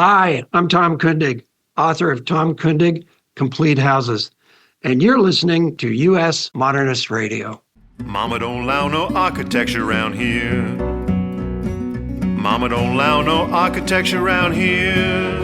Hi, I'm Tom Kundig, author of Tom Kundig, Complete Houses, and you're listening to U.S. Modernist Radio. Mama don't allow no architecture around here. Mama don't allow no architecture around here.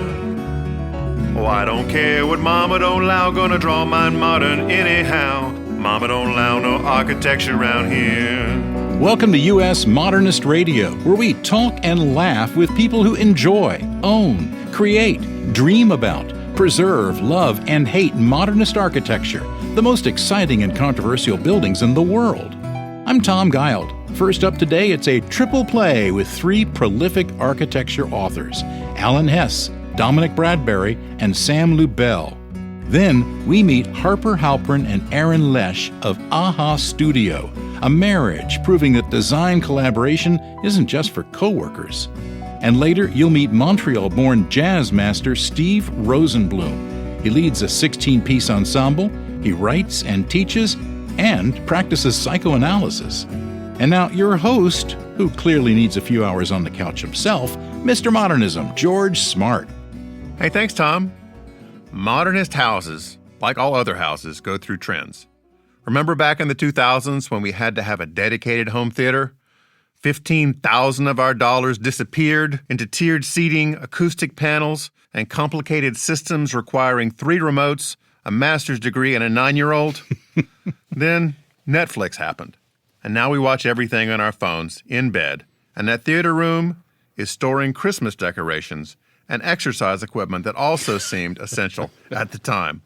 Oh, I don't care what Mama don't allow, gonna draw mine modern anyhow. Mama don't allow no architecture around here. Welcome to U.S. Modernist Radio, where we talk and laugh with people who enjoy, own, create, dream about, preserve, love, and hate modernist architecture, the most exciting and controversial buildings in the world. I'm Tom Guild. First up today, it's a triple play with three prolific architecture authors, Alan Hess, Dominic Bradbury, and Sam Lubell. Then we meet Harper Halpern and Aaron Lesh of AAHA Studio, a marriage proving that design collaboration isn't just for coworkers. And later, you'll meet Montreal-born jazz master Steve Rosenblum. He leads a 16-piece ensemble, he writes and teaches, and practices psychoanalysis. And now your host, who clearly needs a few hours on the couch himself, Mr. Modernism, George Smart. Hey, thanks, Tom. Modernist houses, like all other houses, go through trends. Remember back in the 2000s when we had to have a dedicated home theater? 15,000 of our dollars disappeared into tiered seating, acoustic panels, and complicated systems requiring 3 remotes, a master's degree, and a 9-year-old. Then Netflix happened, and now we watch everything on our phones in bed, and that theater room is storing Christmas decorations and exercise equipment that also seemed essential at the time.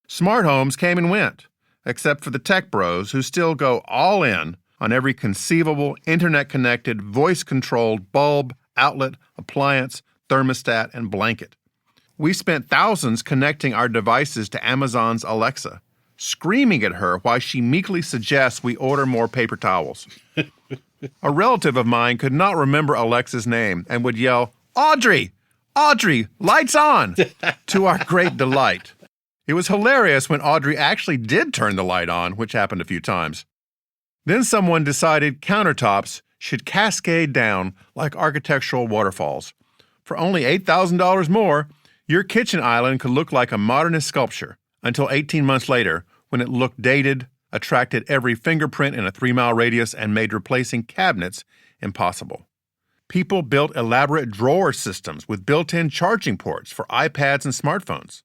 Smart homes came and went, except for the tech bros who still go all in on every conceivable internet-connected, voice-controlled bulb, outlet, appliance, thermostat, and blanket. We spent thousands connecting our devices to Amazon's Alexa, screaming at her while she meekly suggests we order more paper towels. A relative of mine could not remember Alexa's name and would yell, "Audrey! Audrey, lights on!" to our great delight. It was hilarious when Audrey actually did turn the light on, which happened a few times. Then someone decided countertops should cascade down like architectural waterfalls. For only $8,000 more, your kitchen island could look like a modernist sculpture until 18 months later, when it looked dated, attracted every fingerprint in a 3-mile radius, and made replacing cabinets impossible. People built elaborate drawer systems with built-in charging ports for iPads and smartphones.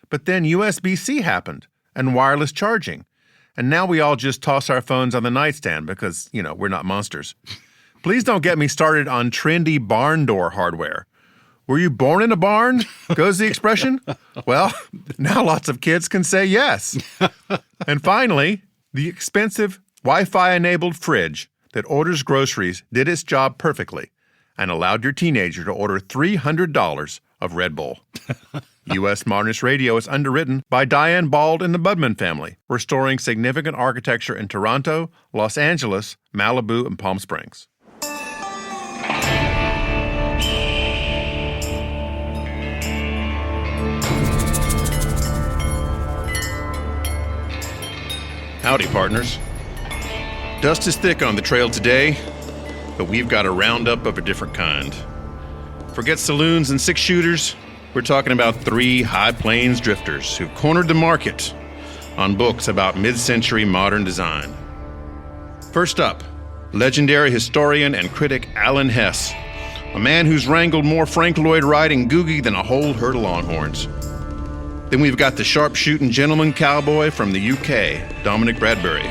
But then USB-C happened and wireless charging. And now we all just toss our phones on the nightstand because, we're not monsters. Please don't get me started on trendy barn door hardware. Were you born in a barn? Goes the expression? Well, now lots of kids can say yes. And finally, the expensive Wi-Fi-enabled fridge that orders groceries did its job perfectly and allowed your teenager to order $300 of Red Bull. U.S. Modernist Radio is underwritten by Diane Bald and the Budman family, restoring significant architecture in Toronto, Los Angeles, Malibu, and Palm Springs. Howdy, partners. Dust is thick on the trail today, but we've got a roundup of a different kind. Forget saloons and 6-shooters. We're talking about 3 High Plains drifters who've cornered the market on books about mid-century modern design. First up, legendary historian and critic Alan Hess, a man who's wrangled more Frank Lloyd Wright and Googie than a whole herd of longhorns. Then we've got the sharp-shooting gentleman cowboy from the UK, Dominic Bradbury,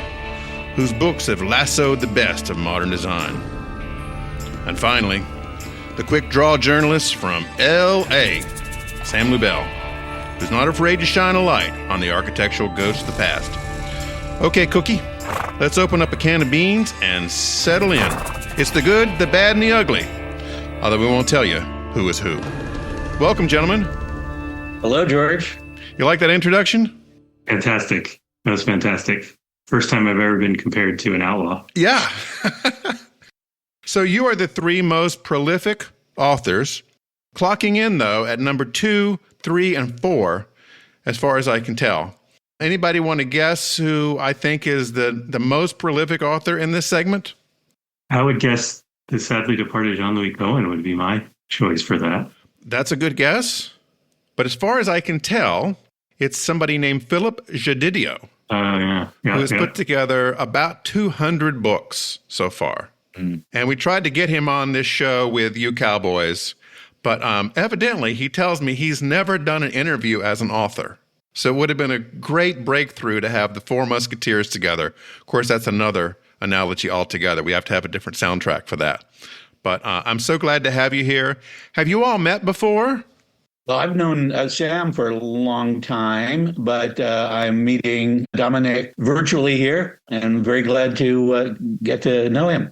whose books have lassoed the best of modern design. And finally, the quick-draw journalist from L.A., Sam Lubell, who's not afraid to shine a light on the architectural ghosts of the past. Okay, Cookie, let's open up a can of beans and settle in. It's the good, the bad, and the ugly, although we won't tell you who is who. Welcome, gentlemen. Hello, George. You like that introduction? Fantastic. That was fantastic. First time I've ever been compared to an outlaw. Yeah. So you are the 3 most prolific authors, clocking in, though, at number 2, 3, and 4, as far as I can tell. Anybody want to guess who I think is the most prolific author in this segment? I would guess the sadly departed Jean-Louis Cohen would be my choice for that. That's a good guess. But as far as I can tell, it's somebody named Philip Jadidio, who has put together about 200 books so far. And we tried to get him on this show with you cowboys, but evidently he tells me he's never done an interview as an author. So it would have been a great breakthrough to have the Four Musketeers together. Of course, that's another analogy altogether. We have to have a different soundtrack for that. But I'm so glad to have you here. Have you all met before? Well, I've known Sam for a long time, but I'm meeting Dominic virtually here, and very glad to get to know him.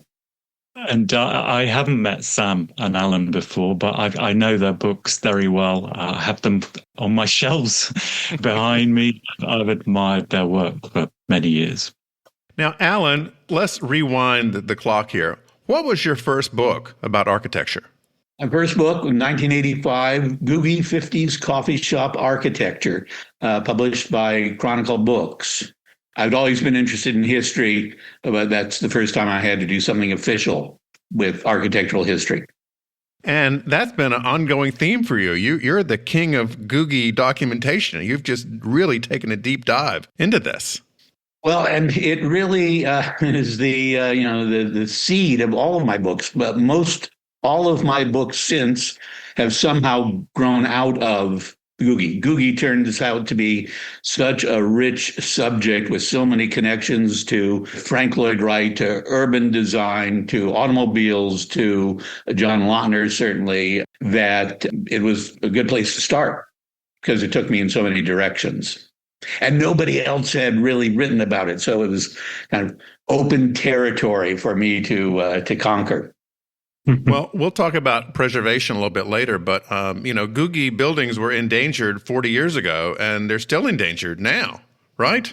And I haven't met Sam and Alan before, but I know their books very well. I have them on my shelves behind me. I've admired their work for many years. Now, Alan, let's rewind the clock here. What was your first book about architecture? My first book, 1985, Googie 50s Coffee Shop Architecture, published by Chronicle Books. I've always been interested in history, but that's the first time I had to do something official with architectural history. And that's been an ongoing theme for you. You're the king of Googie documentation. You've just really taken a deep dive into this. Well, and it really is the seed of all of my books, but all of my books since have somehow grown out of Googie. Googie turns out to be such a rich subject with so many connections to Frank Lloyd Wright, to urban design, to automobiles, to John Lautner, certainly, that it was a good place to start because it took me in so many directions. And nobody else had really written about it. So it was kind of open territory for me to conquer. Well, we'll talk about preservation a little bit later, but, Googie buildings were endangered 40 years ago, and they're still endangered now, right?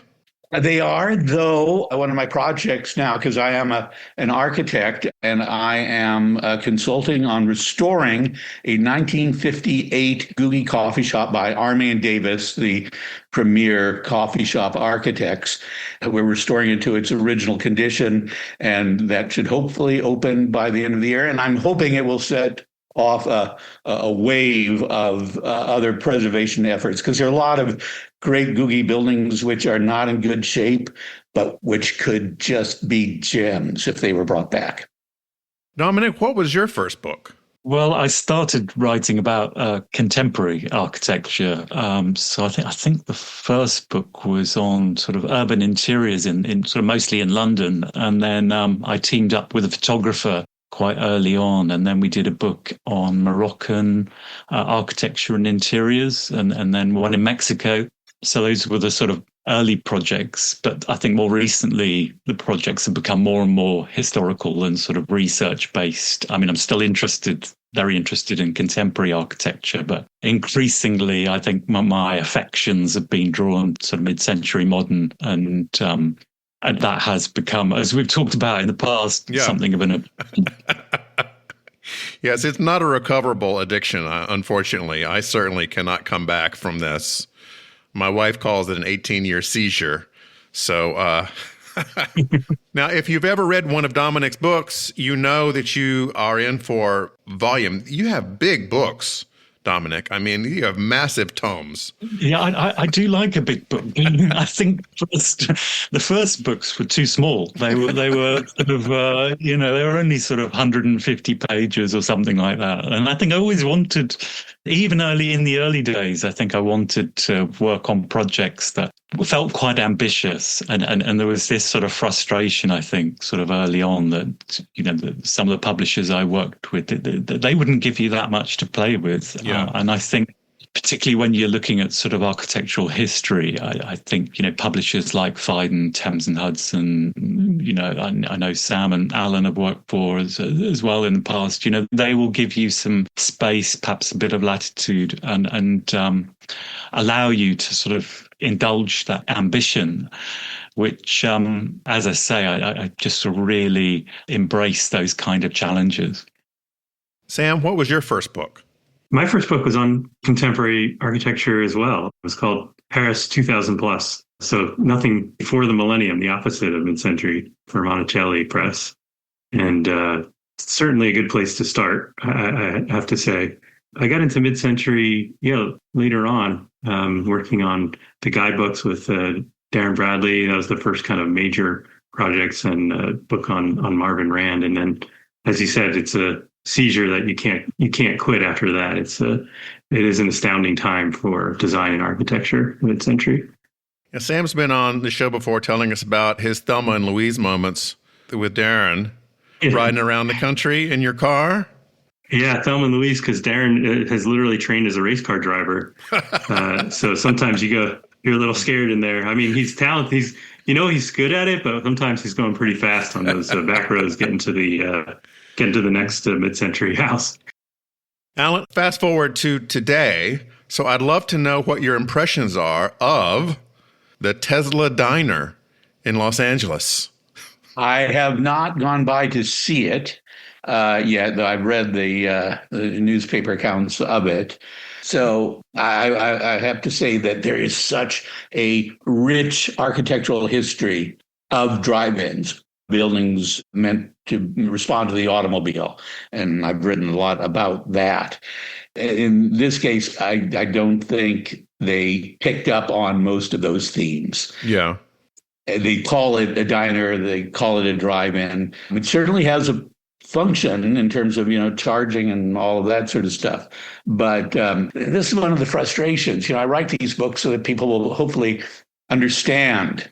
They are, though, one of my projects now, because I am an architect, and I am consulting on restoring a 1958 Googie coffee shop by Army and Davis, the premier coffee shop architects. We're restoring it to its original condition, and that should hopefully open by the end of the year. And I'm hoping it will set off a wave of other preservation efforts, because there are a lot of great Googie buildings which are not in good shape, but which could just be gems if they were brought back. Dominic, what was your first book? Well, I started writing about contemporary architecture. So I think the first book was on sort of urban interiors in sort of mostly in London. And then I teamed up with a photographer quite early on. And then we did a book on Moroccan architecture and interiors, and then one in Mexico. So those were the sort of early projects. But I think more recently, the projects have become more and more historical and sort of research based. I mean, I'm still very interested in contemporary architecture, but increasingly, I think my affections have been drawn to sort of mid-century modern, and that has become, as we've talked about in the past, something of an... Yes, it's not a recoverable addiction, unfortunately. I certainly cannot come back from this. My wife calls it an 18-year seizure. So now, if you've ever read one of Dominic's books, you know that you are in for volume. You have big books, Dominic. I mean, you have massive tomes. Yeah, I do like a big book. I think the first books were too small. They were sort of, they were only sort of 150 pages or something like that. And I think I always wanted, even in the early days, I think I wanted to work on projects that felt quite ambitious. And there was this sort of frustration, I think, sort of early on that, some of the publishers I worked with, they wouldn't give you that much to play with. Yeah. And I think particularly when you're looking at sort of architectural history, I think, publishers like Phaidon, Thames and Hudson, I know Sam and Alan have worked for as well in the past, they will give you some space, perhaps a bit of latitude and allow you to sort of indulge that ambition, which, as I say, I just sort of really embrace those kind of challenges. Sam, what was your first book? My first book was on contemporary architecture as well. It was called Paris 2000 Plus. So nothing before the millennium, the opposite of mid-century, for Monticelli Press. And certainly a good place to start, I have to say. I got into mid-century, later on, working on the guidebooks with Darren Bradley. That was the first kind of major projects, and a book on Marvin Rand. And then, as you said, it's a seizure that you can't quit after that. It is an astounding time for design and architecture mid-century. Yeah, Sam's been on the show before telling us about his Thelma and Louise moments with Darren, riding around the country in your car. Yeah, Thelma and Louise, because Darren has literally trained as a race car driver. So sometimes you're a little scared in there. I mean, he's talented. He's good at it, but sometimes he's going pretty fast on those back roads getting to the next mid-century house. Alan, fast forward to today. So I'd love to know what your impressions are of the Tesla Diner in Los Angeles. I have not gone by to see it yet, though I've read the newspaper accounts of it. So I have to say that there is such a rich architectural history of drive-ins, buildings meant to respond to the automobile. And I've written a lot about that. In this case, I don't think they picked up on most of those themes. Yeah. They call it a diner, they call it a drive-in. It certainly has a function in terms of, charging and all of that sort of stuff. But this is one of the frustrations. I write these books so that people will hopefully understand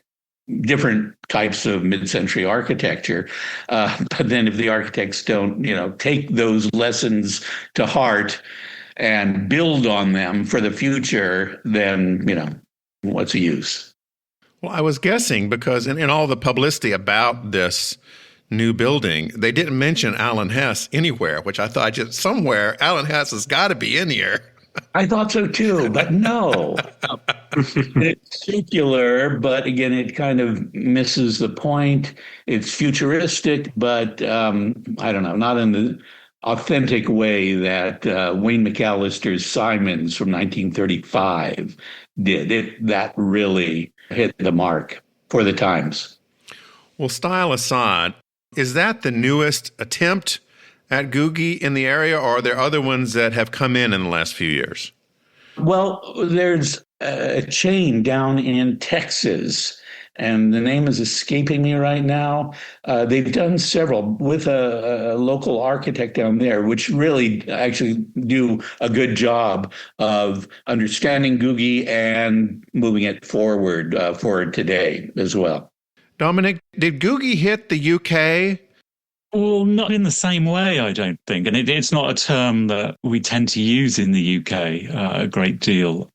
different types of mid-century architecture. But then if the architects don't, take those lessons to heart and build on them for the future, then, what's the use? Well, I was guessing because in all the publicity about this new building, they didn't mention Alan Hess anywhere, which I thought somewhere Alan Hess has got to be in here. I thought so too, but no. It's circular, but again, it kind of misses the point. It's futuristic, but I don't know, not in the authentic way that Wayne McAllister's Simons from 1935 did. That really hit the mark for the times. Well, style aside, is that the newest attempt at Googie in the area, or are there other ones that have come in the last few years? Well, there's a chain down in Texas, and the name is escaping me right now. They've done several with a local architect down there, which really actually do a good job of understanding Googie and moving it forward today as well. Dominic, did Googie hit the UK? Well, not in the same way, I don't think. And it's not a term that we tend to use in the UK a great deal.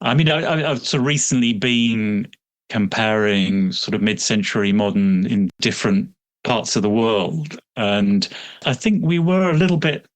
I mean, I've sort of recently been comparing sort of mid-century modern in different parts of the world. And I think we were a little bit,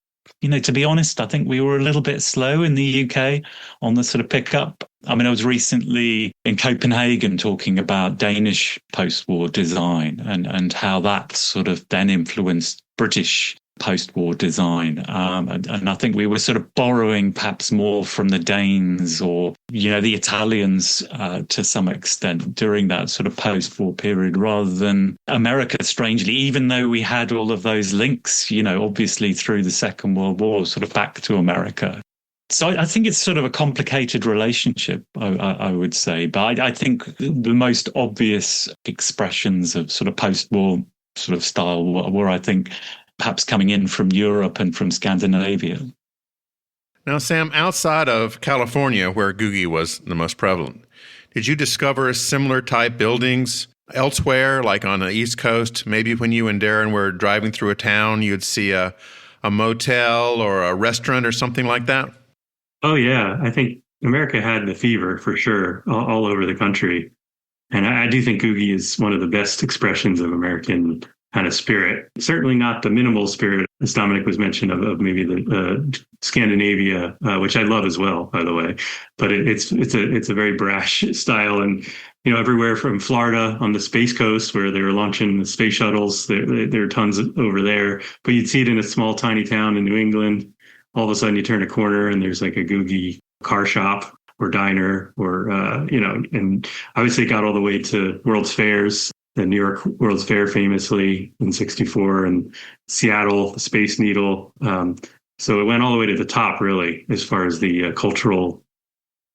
to be honest, I think we were a little bit slow in the UK on the sort of pickup. I mean, I was recently in Copenhagen talking about Danish post-war design and how that sort of then influenced British post-war design. And I think we were sort of borrowing perhaps more from the Danes or, the Italians to some extent during that sort of post-war period rather than America, strangely, even though we had all of those links, obviously through the Second World War, sort of back to America. So I think it's sort of a complicated relationship, I would say. But I think the most obvious expressions of sort of post-war sort of style were, I think, perhaps coming in from Europe and from Scandinavia. Now, Sam, outside of California, where Googie was the most prevalent, did you discover similar type buildings elsewhere, like on the East Coast? Maybe when you and Darren were driving through a town, you'd see a motel or a restaurant or something like that? Oh, yeah. I think America had the fever for sure all over the country. And I do think Googie is one of the best expressions of American kind of spirit. Certainly not the minimal spirit, as Dominic was mentioned, of maybe the Scandinavia, which I love as well, by the way. But it's a very brash style. And, everywhere from Florida on the Space Coast, where they were launching the space shuttles, there are tons over there. But you'd see it in a small, tiny town in New England. All of a sudden you turn a corner and there's like a Googie car shop or diner or, and obviously it got all the way to World's Fairs, the New York World's Fair famously in '64 and Seattle, the Space Needle. So it went all the way to the top, really, as far as the cultural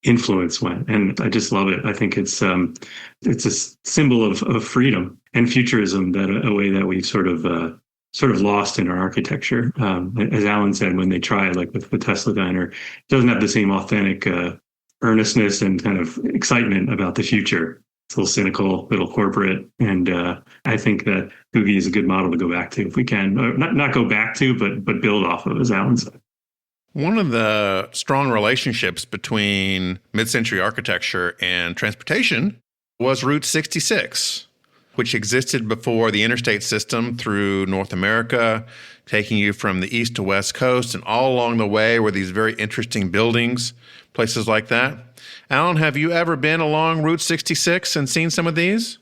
influence went. And I just love it. I think it's a symbol of freedom and futurism, that a way that we've sort of lost in our architecture. As Alan said, when they try, like with the Tesla diner, it doesn't have the same authentic earnestness and kind of excitement about the future. It's a little cynical, a little corporate. And I think that Googie is a good model to go back to if we can. Not go back to, but build off of, as Alan said. One of the strong relationships between mid-century architecture and transportation was Route 66, which existed before the interstate system through North America, taking you from the east to west coast, and all along the way were these very interesting buildings, places like that. Alan, have you ever been along Route 66 and seen some of these?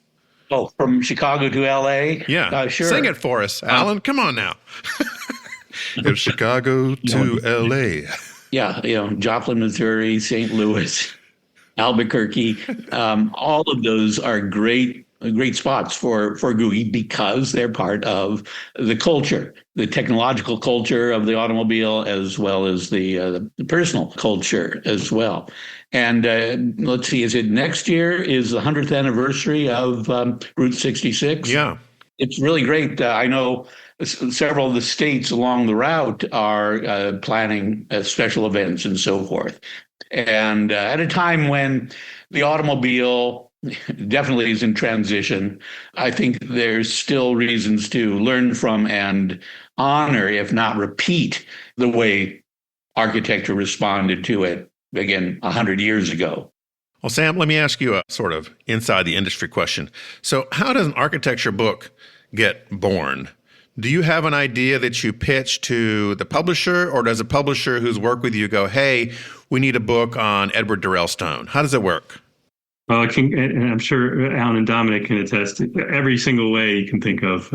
Oh, from Chicago to LA? Yeah. Sure. Sing it for us, Alan. Come on now. From Chicago to LA. Yeah, Joplin, Missouri, St. Louis, Albuquerque. All of those are great spots for Googie because they're part of the culture, the technological culture of the automobile, as well as the personal culture as well. And let's see, is it next year is the 100th anniversary of Route 66? Yeah. It's really great. I know several of the states along the route are planning special events and so forth. And at a time when the automobile definitely is in transition, I think there's still reasons to learn from and honor, if not repeat, the way architecture responded to it, again, 100 years ago. Well, Sam, let me ask you a sort of inside the industry question. So how does an architecture book get born? Do you have an idea that you pitch to the publisher, or does a publisher who's worked with you go, hey, we need a book on Edward Durrell Stone? How does it work? Well, and I'm sure Alan and Dominic can attest every single way you can think of.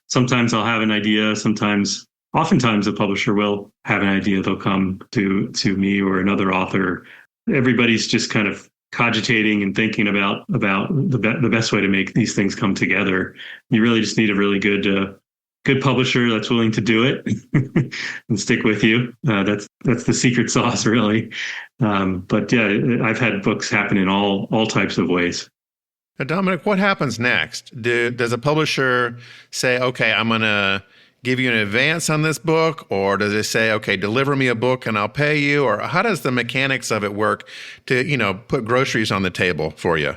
Sometimes I'll have an idea. Oftentimes the publisher will have an idea. They'll come to me or another author. Everybody's just kind of cogitating and thinking about the best way to make these things come together. You really just need a really good publisher that's willing to do it and stick with you. That's the secret sauce, really. But yeah, I've had books happen in all types of ways. Now, Dominic, what happens next? Does a publisher say, okay, I'm going to give you an advance on this book, or does it say, okay, deliver me a book and I'll pay you? Or how does the mechanics of it work to, put groceries on the table for you?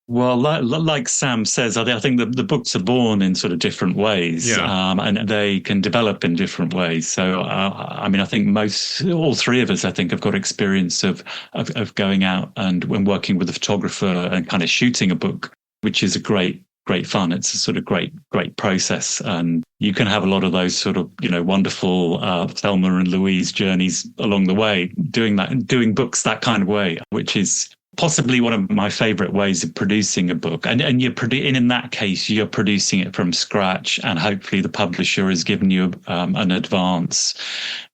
Well, like Sam says, I think the books are born in sort of different ways, and they can develop in different ways. So, I think all three of us, I think, have got experience of going out and when working with a photographer and kind of shooting a book, which is a great fun. It's a sort of great process, and you can have a lot of those sort of wonderful Thelma and Louise journeys along the way, doing books that kind of way, which is possibly one of my favorite ways of producing a book. And in that case, you're producing it from scratch, and hopefully the publisher has given you an advance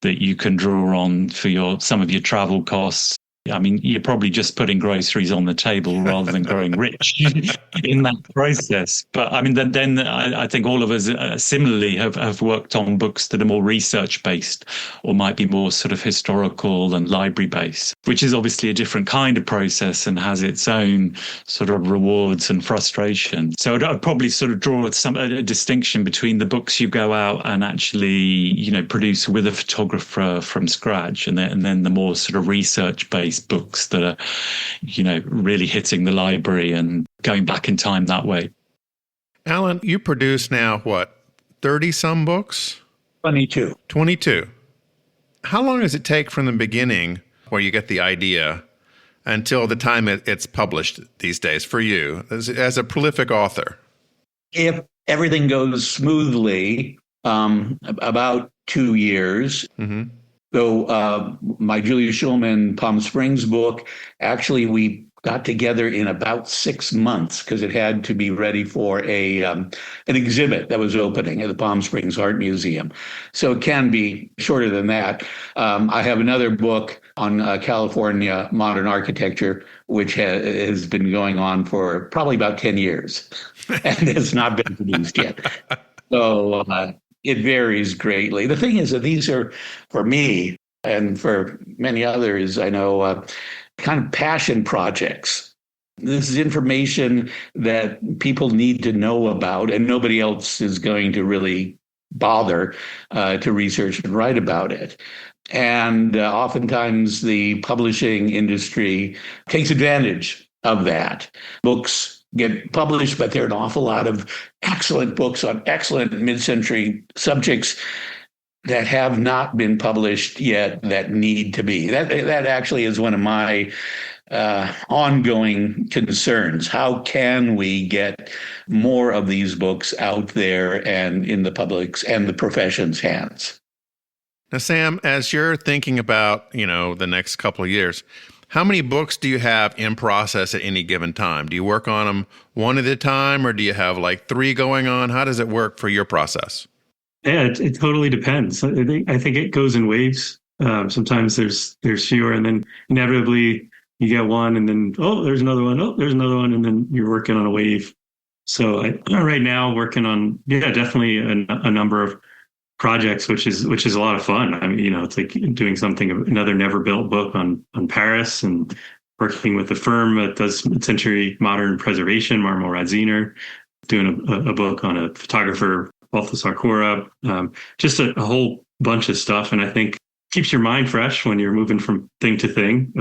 that you can draw on for some of your travel costs. I mean, you're probably just putting groceries on the table rather than growing rich in that process. But I mean, then I think all of us similarly have worked on books that are more research-based or might be more sort of historical and library-based, which is obviously a different kind of process and has its own sort of rewards and frustration. So I'd probably sort of draw a distinction between the books you go out and actually, produce with a photographer from scratch, and then the more sort of research-based books that are, really hitting the library and going back in time that way. Alan, you produce now, 30 some books? 22. 22. How long does it take from the beginning where you get the idea until the time it's published these days for you as a prolific author? If everything goes smoothly, about 2 years. Mm-hmm. So my Julia Schulman Palm Springs book, actually, we got together in about 6 months because it had to be ready for an exhibit that was opening at the Palm Springs Art Museum. So it can be shorter than that. I have another book on California modern architecture, which has been going on for probably about 10 years and has not been produced yet. So It varies greatly. The thing is that these are, for me and for many others, I know, kind of passion projects. This is information that people need to know about, and nobody else is going to really bother to research and write about it. And oftentimes the publishing industry takes advantage of that. Books get published, but there are an awful lot of excellent books on excellent mid-century subjects that have not been published yet that need to be. That actually is one of my ongoing concerns. How can we get more of these books out there and in the public's and the profession's hands? Now, Sam, as you're thinking about, the next couple of years, how many books do you have in process at any given time? Do you work on them one at a time, or do you have like 3 going on? How does it work for your process? Yeah, it totally depends. I think it goes in waves. Sometimes there's fewer, and then inevitably you get one, and then there's another one. There's another one, and then you're working on a wave. So right now working on definitely a number of projects, which is a lot of fun. I mean, it's like doing another never built book on Paris, and working with a firm that does mid-century modern preservation, Marmol Radziner, doing a book on a photographer, Balthasar Korab, just a whole bunch of stuff. And I think keeps your mind fresh when you're moving from thing to thing.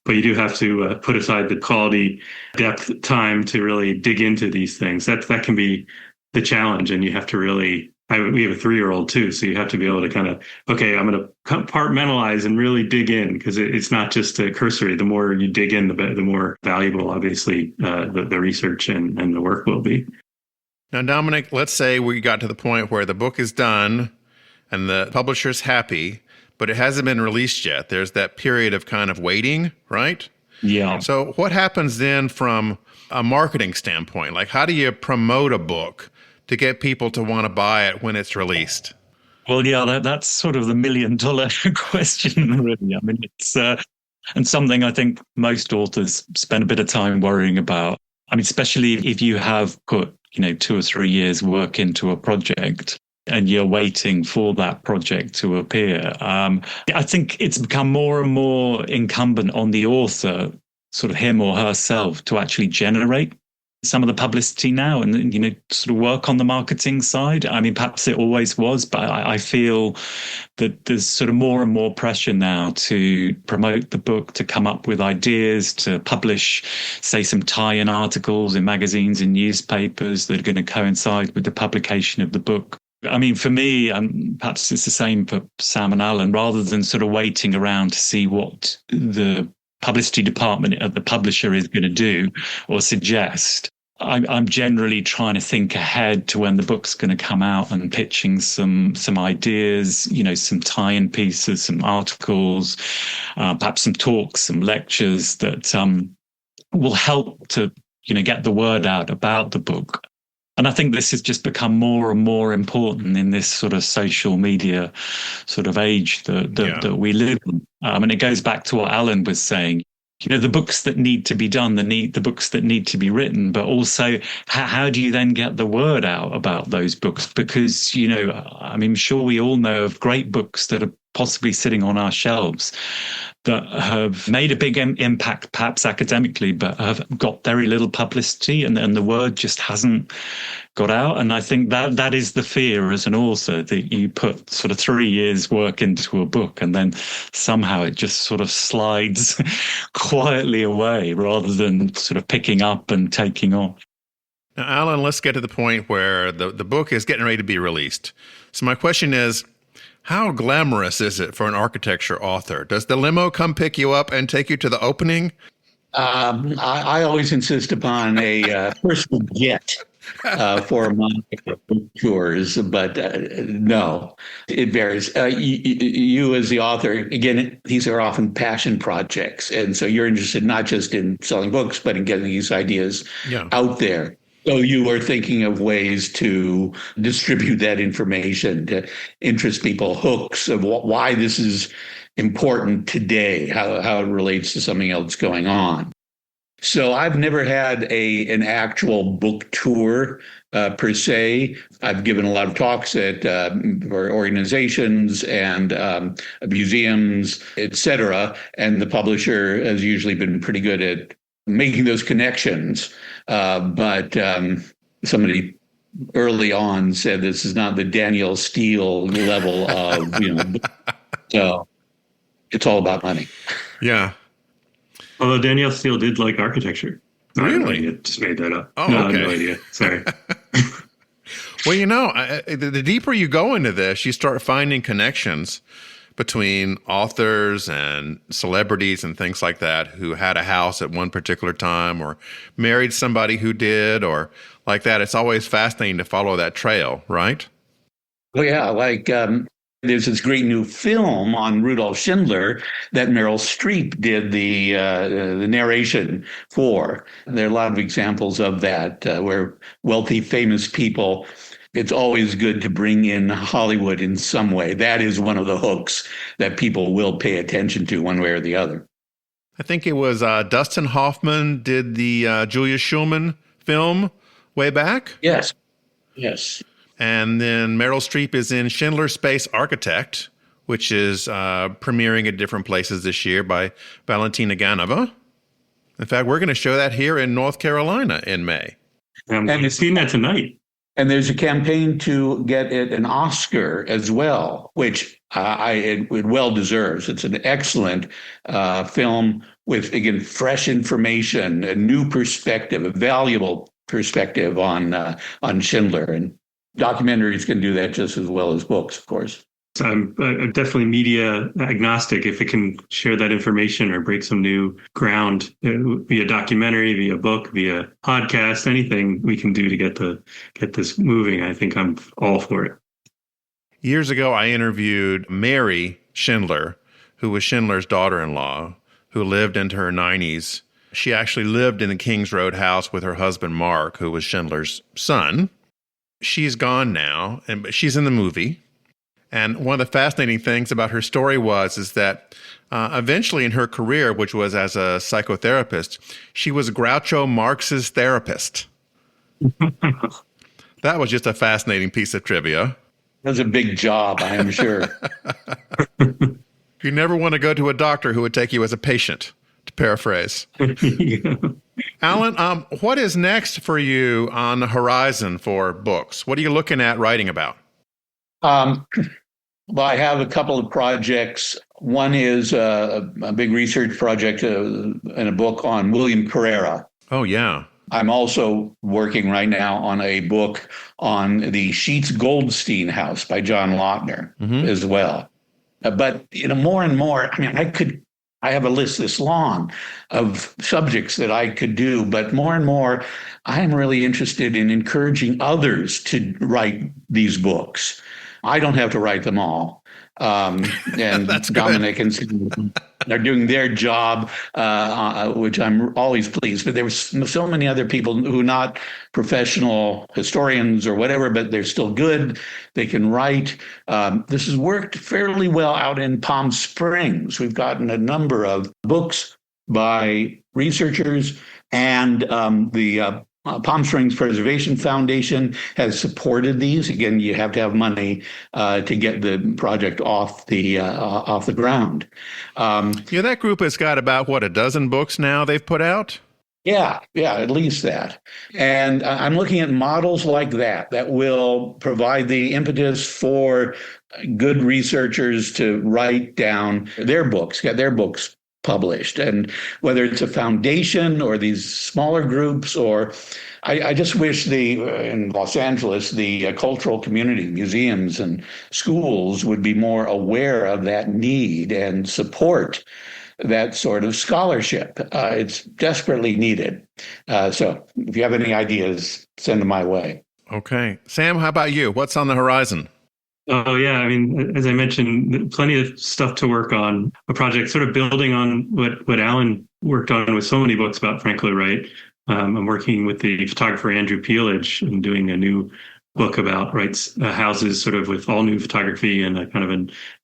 But you do have to put aside the quality, depth, time to really dig into these things. That can be the challenge, and you have to really. We have a 3-year-old too, so you have to be able to kind of, I'm going to compartmentalize and really dig in, because it's not just a cursory. The more you dig in, the more valuable, obviously, the research and the work will be. Now, Dominic, let's say we got to the point where the book is done and the publisher's happy, but it hasn't been released yet. There's that period of kind of waiting, right? Yeah. So what happens then from a marketing standpoint? Like, how do you promote a book to get people to want to buy it when it's released? Well, yeah, that's sort of the $1 million question, really. I mean, it's and something I think most authors spend a bit of time worrying about. I mean, especially if you have put, 2 or 3 years work into a project and you're waiting for that project to appear. I think it's become more and more incumbent on the author, sort of him or herself, to actually generate some of the publicity now and, sort of work on the marketing side. I mean, perhaps it always was, but I feel that there's sort of more and more pressure now to promote the book, to come up with ideas, to publish, say, some tie-in articles in magazines and newspapers that are going to coincide with the publication of the book. I mean, for me, perhaps it's the same for Sam and Alan, rather than sort of waiting around to see what the publicity department at the publisher is going to do or suggest. I'm generally trying to think ahead to when the book's going to come out and pitching some ideas, some tie-in pieces, some articles, perhaps some talks, some lectures that will help to, get the word out about the book. And I think this has just become more and more important in this sort of social media sort of age that we live in. And it goes back to what Alan was saying. The books that need to be done, the books that need to be written, but also how do you then get the word out about those books? Because, I'm sure we all know of great books that are possibly sitting on our shelves that have made a big impact, perhaps academically, but have got very little publicity, and the word just hasn't got out. And I think that is the fear as an author, that you put sort of 3 years work into a book and then somehow it just sort of slides quietly away rather than sort of picking up and taking off. Now, Alan, let's get to the point where the book is getting ready to be released. So my question is, how glamorous is it for an architecture author? Does the limo come pick you up and take you to the opening? I always insist upon a personal jet for my tours, but no, it varies. You as the author, again, these are often passion projects. And so you're interested not just in selling books, but in getting these ideas out there. So you are thinking of ways to distribute that information, to interest people, hooks of why this is important today, how it relates to something else going on. So I've never had an actual book tour per se. I've given a lot of talks at for organizations and museums, etc. And the publisher has usually been pretty good at making those connections. But somebody early on said this is not the Daniel Steele level of, so it's all about money. Yeah. Although Danielle Steele did like architecture. Really? I just made that up. Oh, no, okay. I have no idea. Sorry. Well, the deeper you go into this, you start finding connections between authors and celebrities and things like that who had a house at one particular time or married somebody who did or like that. It's always fascinating to follow that trail, right? Oh, yeah. Like there's this great new film on Rudolf Schindler that Meryl Streep did the narration for. There are a lot of examples of that where wealthy, famous people. It's always good to bring in Hollywood in some way. That is one of the hooks that people will pay attention to one way or the other. I think it was Dustin Hoffman did the Julia Schulman film way back. Yes. Yes. And then Meryl Streep is in Schindler's Space Architect, which is premiering at different places this year by Valentina Ganova. In fact, we're going to show that here in North Carolina in May. And I've seen that tonight. And there's a campaign to get it an Oscar as well, which it well deserves. It's an excellent film with, again, fresh information, a new perspective, a valuable perspective on Schindler. And documentaries can do that just as well as books, of course. So I'm definitely media agnostic. If it can share that information or break some new ground via documentary, via book, via podcast, anything we can do to get this moving, I think I'm all for it. Years ago, I interviewed Mary Schindler, who was Schindler's daughter-in-law, who lived into her 90s. She actually lived in the Kings Road house with her husband, Mark, who was Schindler's son. She's gone now, but she's in the movie. And one of the fascinating things about her story is that eventually in her career, which was as a psychotherapist, she was Groucho Marx's therapist. That was just a fascinating piece of trivia. That was a big job, I am sure. You never want to go to a doctor who would take you as a patient, to paraphrase. Yeah. Alan, what is next for you on the horizon for books? What are you looking at writing about? Well, I have a couple of projects. One is a big research project and a book on William Carrera. Oh, yeah. I'm also working right now on a book on the Sheets Goldstein house by John Lautner as well. But, more and more, I have a list this long of subjects that I could do, but more and more, I'm really interested in encouraging others to write these books. I don't have to write them all. And Dominic and Steve are doing their job, which I'm always pleased. But there were so many other people who are not professional historians or whatever, but they're still good. They can write. This has worked fairly well out in Palm Springs. We've gotten a number of books by researchers, and the Palm Springs Preservation Foundation has supported these. Again, you have to have money to get the project off the ground. That group has got about, a dozen books now they've put out? Yeah, at least that. And I'm looking at models like that will provide the impetus for good researchers to write down their books, get their books published. And whether it's a foundation or these smaller groups, or I just wish in Los Angeles, the cultural community, museums and schools would be more aware of that need and support that sort of scholarship. It's desperately needed. So if you have any ideas, send them my way. Okay. Sam, how about you? What's on the horizon? Oh, yeah. As I mentioned, plenty of stuff to work on. A project sort of building on what Alan worked on with so many books about Frank Lloyd Wright. I'm working with the photographer Andrew Peelage and doing a new book about Wright's houses, sort of with all new photography, and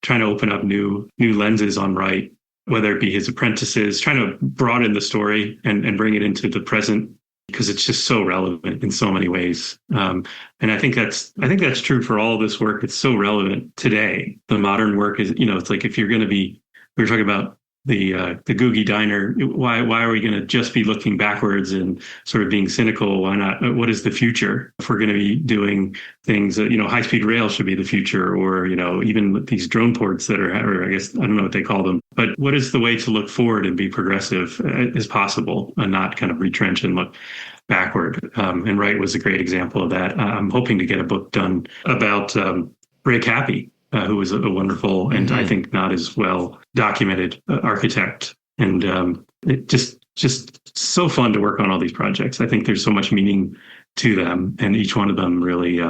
trying to open up new lenses on Wright whether it be his apprentices, trying to broaden the story and bring it into the present, because it's just so relevant in so many ways. And I think that's true for all this work. It's so relevant today. The modern work is, it's like, if you're going to be, we were talking about the Googie Diner. Why are we going to just be looking backwards and sort of being cynical? Why not? What is the future? If we're going to be doing things that, high speed rail should be the future, or, even these drone ports that are, or I guess, I don't know what they call them, but what is the way to look forward and be progressive as possible and not kind of retrench and look backward? And Wright was a great example of that. I'm hoping to get a book done about Ray Cappy, who was a wonderful and I think not as well documented architect. And it just so fun to work on all these projects. I think there's so much meaning to them, and each one of them really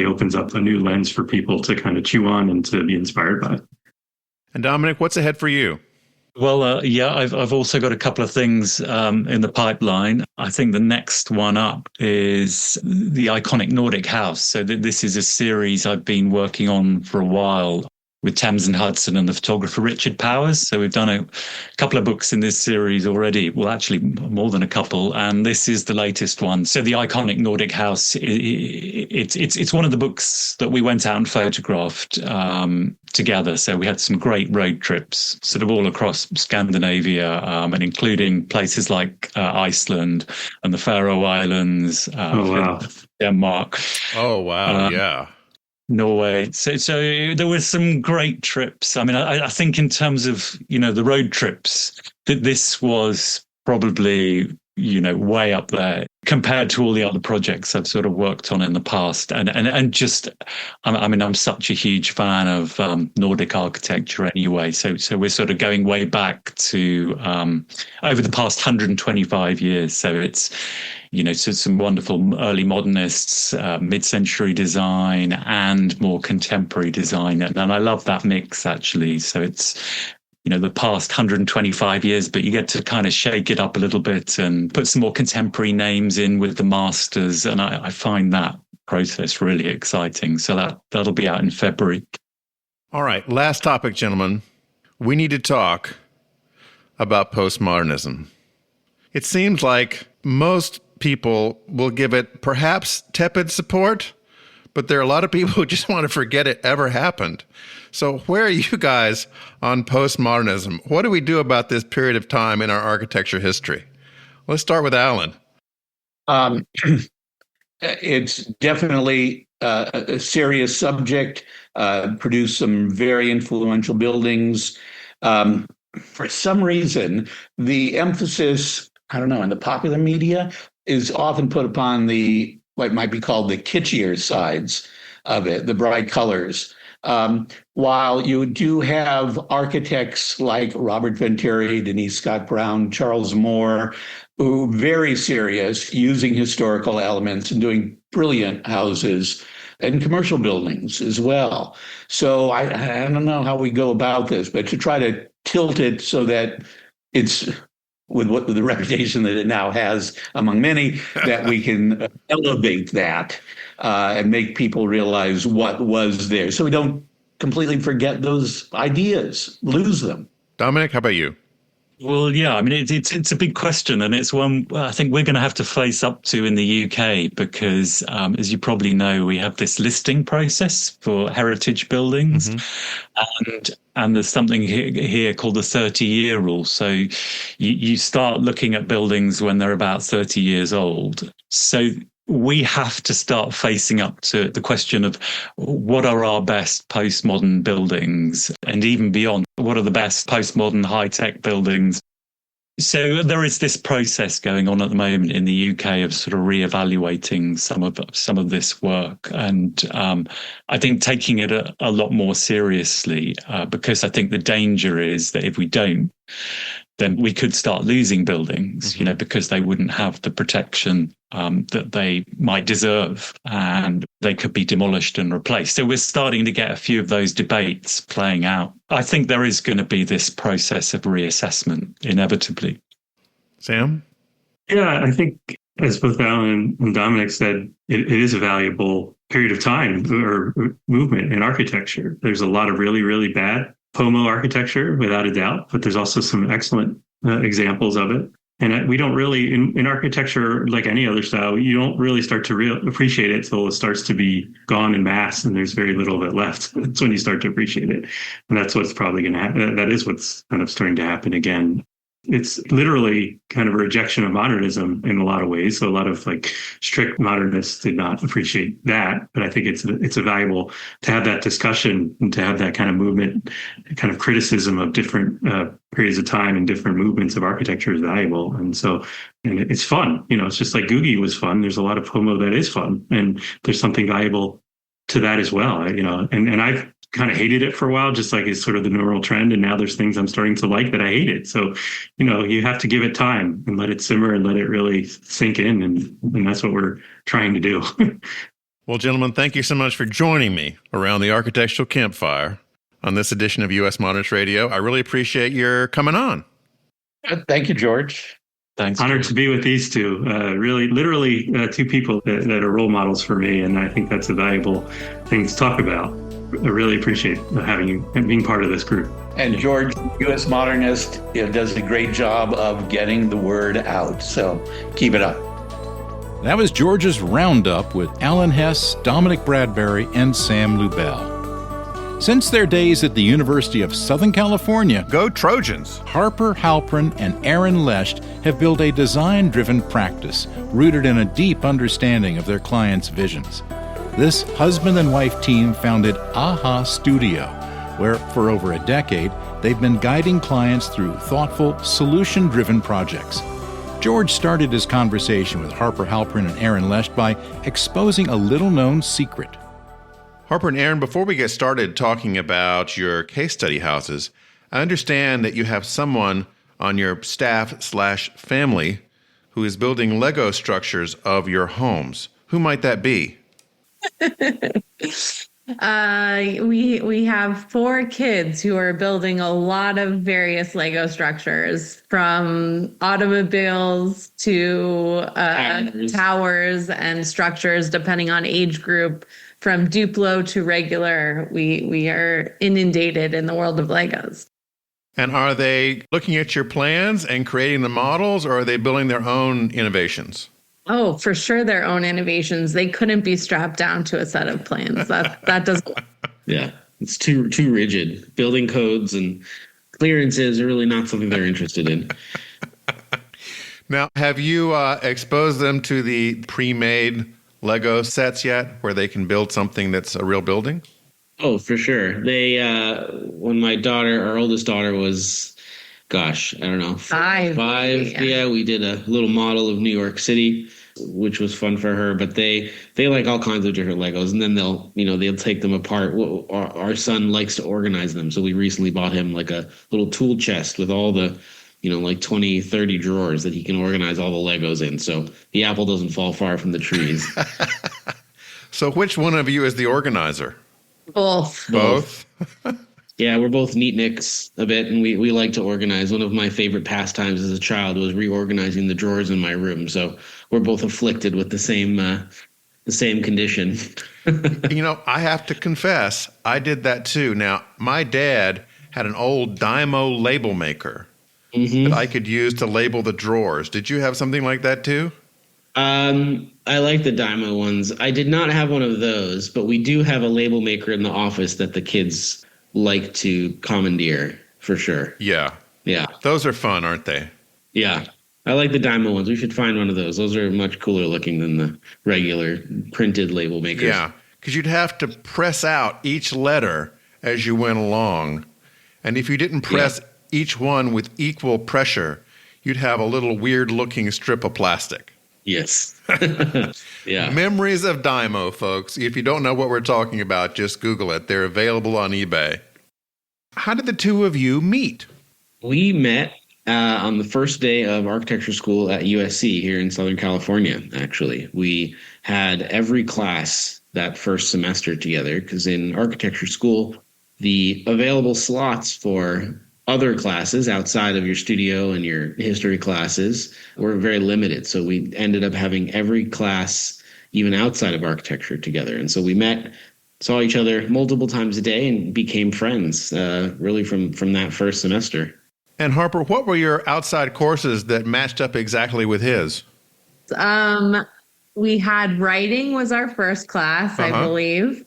opens up a new lens for people to kind of chew on and to be inspired by. And Dominic, what's ahead for you? Well, I've also got a couple of things in the pipeline. I think the next one up is the iconic Nordic house. So this is a series I've been working on for a while with Thames and Hudson and the photographer Richard Powers. So we've done a couple of books in this series already. Well, actually more than a couple, and this is the latest one. So the iconic Nordic house, it's one of the books that we went out and photographed together. So we had some great road trips, sort of all across Scandinavia, and including places like Iceland and the Faroe Islands, Denmark. Oh wow, yeah. Norway. So there were some great trips. I mean, I think in terms of, the road trips, that this was probably, way up there compared to all the other projects I've sort of worked on in the past. And just, I mean, I'm such a huge fan of Nordic architecture anyway. So we're sort of going way back to over the past 125 years. So it's, so some wonderful early modernists, mid-century design, and more contemporary design. And I love that mix, actually. So it's, the past 125 years, but you get to kind of shake it up a little bit and put some more contemporary names in with the masters. And I find that process really exciting. So that'll be out in February. All right. Last topic, gentlemen. We need to talk about postmodernism. It seems like most people will give it perhaps tepid support, but there are a lot of people who just want to forget it ever happened. So where are you guys on postmodernism? What do we do about this period of time in our architecture history? Let's start with Alan. It's definitely a serious subject, produced some very influential buildings. For some reason, the emphasis, I don't know, in the popular media is often put upon what might be called the kitschier sides of it, the bright colors. While you do have architects like Robert Venturi, Denise Scott Brown, Charles Moore, who are very serious, using historical elements and doing brilliant houses and commercial buildings as well. So I don't know how we go about this, but to try to tilt it so that it's with the reputation that it now has among many, that we can elevate that and make people realize what was there, so we don't completely forget those ideas, lose them. Dominic, how about you? Well, yeah, I mean, it's a big question, and it's one I think we're going to have to face up to in the UK because, as you probably know, we have this listing process for heritage buildings, and there's something here called the 30-year rule. So you start looking at buildings when they're about 30 years old. So we have to start facing up to the question of what are our best postmodern buildings, and even beyond, what are the best postmodern high-tech buildings. So there is this process going on at the moment in the UK of sort of reevaluating some of this work, and I think taking it a lot more seriously, because I think the danger is that if we don't, then we could start losing buildings, because they wouldn't have the protection that they might deserve, and they could be demolished and replaced. So we're starting to get a few of those debates playing out. I think there is going to be this process of reassessment inevitably. Sam? Yeah, I think, as both Alan and Dominic said, it is a valuable period of time or movement in architecture. There's a lot of really, really bad FOMO architecture, without a doubt, but there's also some excellent examples of it. And we don't really, in architecture, like any other style, you don't really start to appreciate it till it starts to be gone in mass and there's very little of it left. That's when you start to appreciate it. And that's what's probably going to happen. That is what's kind of starting to happen again. It's literally kind of a rejection of modernism in a lot of ways. So a lot of like strict modernists did not appreciate that. But I think it's a valuable to have that discussion and to have that kind of movement, kind of criticism of different periods of time and different movements of architecture is valuable. And it's fun. It's just like Googie was fun. There's a lot of FOMO that is fun, and there's something valuable to that as well. And I've kind of hated it for a while, just like it's sort of the normal trend. And now there's things I'm starting to like that I hated. So, you have to give it time and let it simmer and let it really sink in. And that's what we're trying to do. Well, gentlemen, thank you so much for joining me around the architectural campfire on this edition of U.S. Modernist Radio. I really appreciate your coming on. Thank you, George. Thanks. Honored to be with these two. Really, literally two people that are role models for me. And I think that's a valuable thing to talk about. I really appreciate having you and being part of this group. And George, U.S. Modernist, does a great job of getting the word out. So keep it up. That was George's Roundup with Alan Hess, Dominic Bradbury, and Sam Lubell. Since their days at the University of Southern California, Go Trojans! Harper, Halpern, and Aaron Lescht have built a design-driven practice rooted in a deep understanding of their clients' visions. This husband and wife team founded AAHA Studio, where for over a decade, they've been guiding clients through thoughtful, solution-driven projects. George started his conversation with Harper, Halpern, and Aaron Lescht by exposing a little-known secret. Harper and Aaron, before we get started talking about your case study houses, I understand that you have someone on your staff/family who is building Lego structures of your homes. Who might that be? We have 4 kids who are building a lot of various Lego structures, from automobiles to towers and structures, depending on age group, from Duplo to regular. We are inundated in the world of Legos. And are they looking at your plans and creating the models, or are they building their own innovations? Oh, for sure, their own innovations. They couldn't be strapped down to a set of plans. That doesn't. Yeah, it's too rigid. Building codes and clearances are really not something they're interested in. Now, have you exposed them to the pre-made Lego sets yet, where they can build something that's a real building? Oh, for sure. They when our oldest daughter was, I don't know, 5. Yeah, we did a little model of New York City, which was fun for her. But they like all kinds of different Legos, and then they'll take them apart. Our son likes to organize them, so we recently bought him like a little tool chest with all the, like 20, 30 drawers that he can organize all the Legos in. So the apple doesn't fall far from the trees. So which one of you is the organizer? Both. Yeah, we're both neatniks a bit, and we like to organize. One of my favorite pastimes as a child was reorganizing the drawers in my room. So we're both afflicted with the same condition. I have to confess, I did that too. Now, my dad had an old Dymo label maker that I could use to label the drawers. Did you have something like that too? I like the Dymo ones. I did not have one of those, but we do have a label maker in the office that the kids like to commandeer, for sure. Yeah. Those are fun, aren't they? Yeah. I like the Dymo ones. We should find one of those. Those are much cooler looking than the regular printed label makers. Yeah, because you'd have to press out each letter as you went along. And if you didn't press each one with equal pressure, you'd have a little weird looking strip of plastic. Yes. Yeah. Memories of Dymo, folks. If you don't know what we're talking about, just Google it. They're available on eBay. How did the two of you meet? We met on the first day of architecture school at USC here in Southern California, actually. We had every class that first semester together, because in architecture school, the available slots for other classes outside of your studio and your history classes were very limited. So we ended up having every class, even outside of architecture, together. And so we met saw each other multiple times a day and became friends, really from that first semester. And Harper, what were your outside courses that matched up exactly with his? We had writing was our first class, I believe.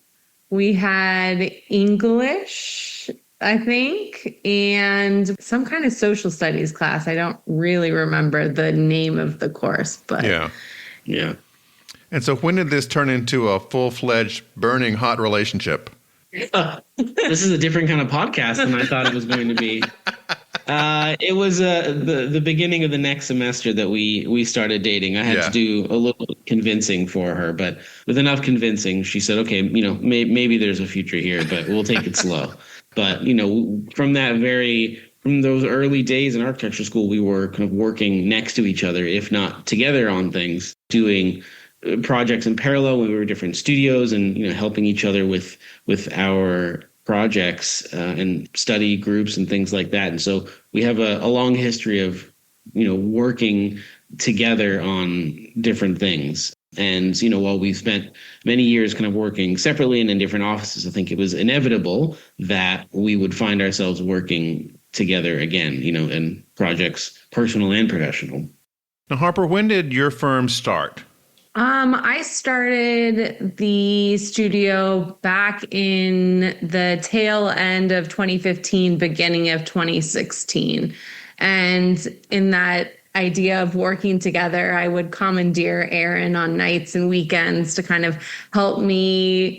We had English, I think, and some kind of social studies class. I don't really remember the name of the course, but yeah. And so when did this turn into a full-fledged, burning hot relationship? This is a different kind of podcast than I thought it was going to be. It was the beginning of the next semester that we started dating. I had to do a little convincing for her, but with enough convincing, she said, okay, maybe there's a future here, but we'll take it slow. But, from those early days in architecture school, we were kind of working next to each other, if not together on things, doing projects in parallel when we were different studios and, helping each other with our projects and study groups and things like that. And so we have a long history of, working together on different things. And, while we've spent many years kind of working separately and in different offices, I think it was inevitable that we would find ourselves working together again, in projects, personal and professional. Now, Harper, when did your firm start? I started the studio back in the tail end of 2015, beginning of 2016. And in that idea of working together, I would commandeer Aaron on nights and weekends to kind of help me,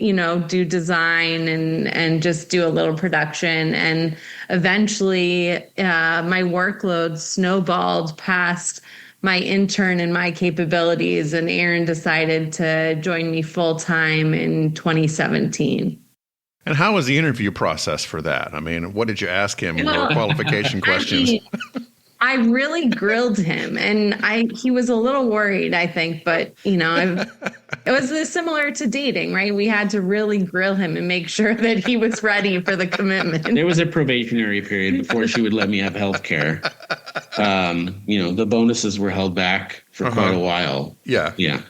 do design and just do a little production. And eventually my workload snowballed past my intern and my capabilities, and Aaron decided to join me full time in 2017. And how was the interview process for that? I mean, what did you ask him? What were qualification questions? I really grilled him, and he was a little worried, I think, but it was similar to dating, right? We had to really grill him and make sure that he was ready for the commitment. There was a probationary period before she would let me have health care. The bonuses were held back for quite a while. Yeah.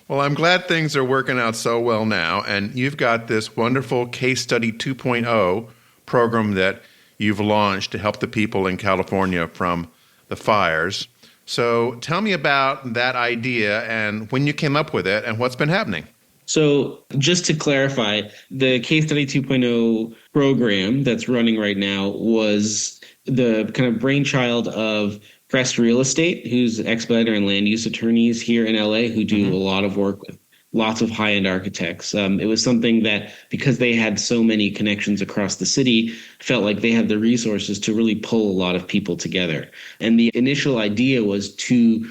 Well, I'm glad things are working out so well now, and you've got this wonderful Case Study 2.0 program that you've launched to help the people in California from the fires. So tell me about that idea and when you came up with it and what's been happening. So just to clarify, the Case Study 2.0 program that's running right now was the kind of brainchild of Crest Real Estate, who's expediter and land use attorneys here in LA who do a lot of work with lots of high-end architects. It was something that, because they had so many connections across the city, felt like they had the resources to really pull a lot of people together. And the initial idea was to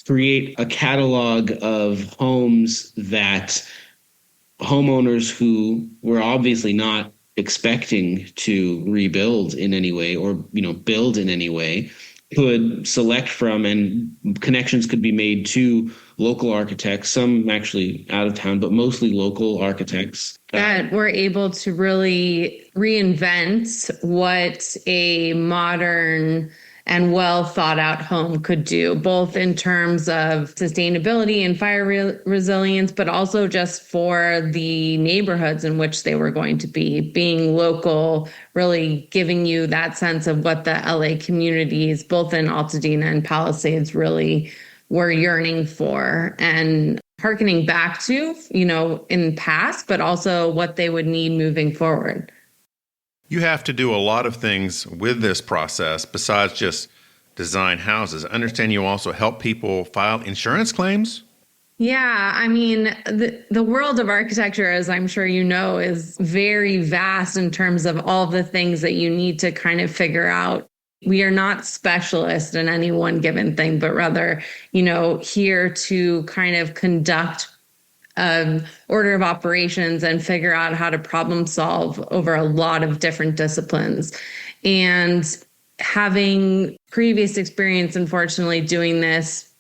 create a catalog of homes that homeowners who were obviously not expecting to rebuild in any way or, build in any way could select from, and connections could be made to local architects, some actually out of town, but mostly local architects. That were able to really reinvent what a modern and well thought out home could do, both in terms of sustainability and fire resilience, but also just for the neighborhoods in which they were going to be. Being local, really giving you that sense of what the LA communities, both in Altadena and Palisades, really were yearning for, and hearkening back to, in the past, but also what they would need moving forward. You have to do a lot of things with this process besides just design houses. I understand you also help people file insurance claims? Yeah, I mean, the world of architecture, as I'm sure you know, is very vast in terms of all the things that you need to kind of figure out. We are not specialists in any one given thing, but rather, here to kind of conduct order of operations and figure out how to problem solve over a lot of different disciplines. And having previous experience, unfortunately, doing this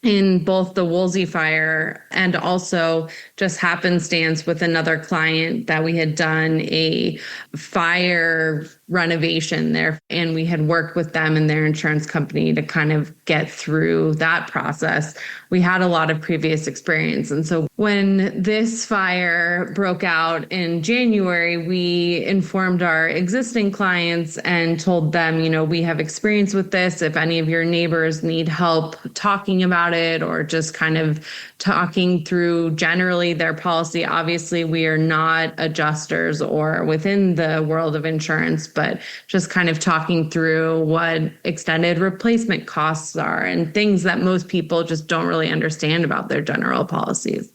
in both the Woolsey fire and also just happenstance with another client that we had done a fire renovation there. And we had worked with them and their insurance company to kind of get through that process. We had a lot of previous experience. And so when this fire broke out in January, we informed our existing clients and told them, we have experience with this. If any of your neighbors need help talking about it or just kind of talking through generally their policy, obviously we are not adjusters or within the world of insurance, but just kind of talking through what extended replacement costs are and things that most people just don't really understand about their general policies.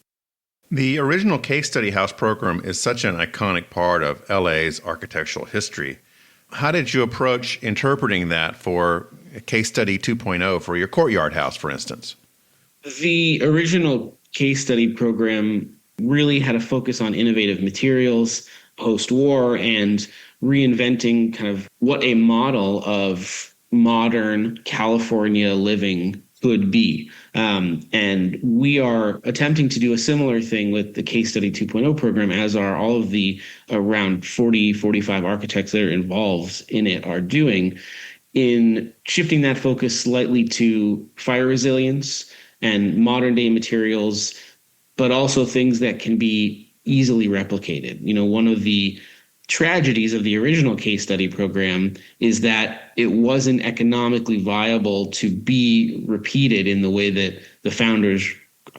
The original case study house program is such an iconic part of LA's architectural history. How did you approach interpreting that for case study 2.0 for your courtyard house, for instance? The original case study program really had a focus on innovative materials post-war and reinventing kind of what a model of modern California living could be. And we are attempting to do a similar thing with the Case Study 2.0 program, as are all of the around 45 architects that are involved in it are doing, in shifting that focus slightly to fire resilience and modern day materials, but also things that can be easily replicated. One of the tragedies of the original case study program is that it wasn't economically viable to be repeated in the way that the founders,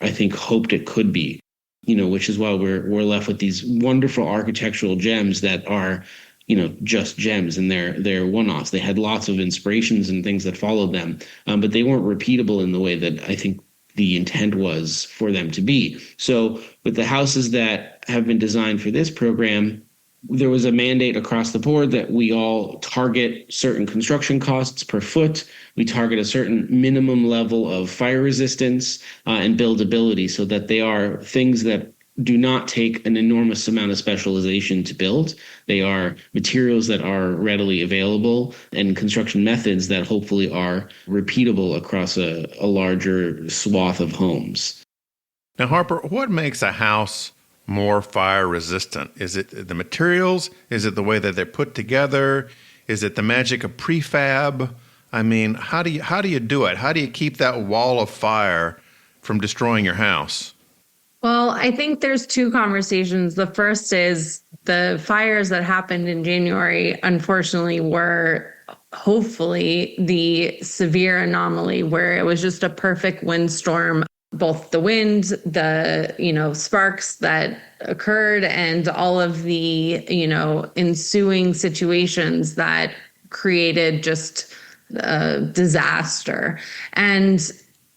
I think, hoped it could be, which is why we're left with these wonderful architectural gems that are, just gems, and they're one-offs. They had lots of inspirations and things that followed them, but they weren't repeatable in the way that I think the intent was for them to be. So with the houses that have been designed for this program, there was a mandate across the board that we all target certain construction costs per foot. We target a certain minimum level of fire resistance and buildability, so that they are things that do not take an enormous amount of specialization to build. They are materials that are readily available and construction methods that hopefully are repeatable across a larger swath of homes. Now, Harper, what makes a house more fire resistant? Is it the materials? Is it the way that they're put together? Is it the magic of prefab? I mean, how do you do it? How do you keep that wall of fire from destroying your house? Well, I think there's two conversations. The first is the fires that happened in January, unfortunately, were hopefully the severe anomaly where it was just a perfect windstorm. Both the wind, the, sparks that occurred, and all of the, ensuing situations that created just a disaster. And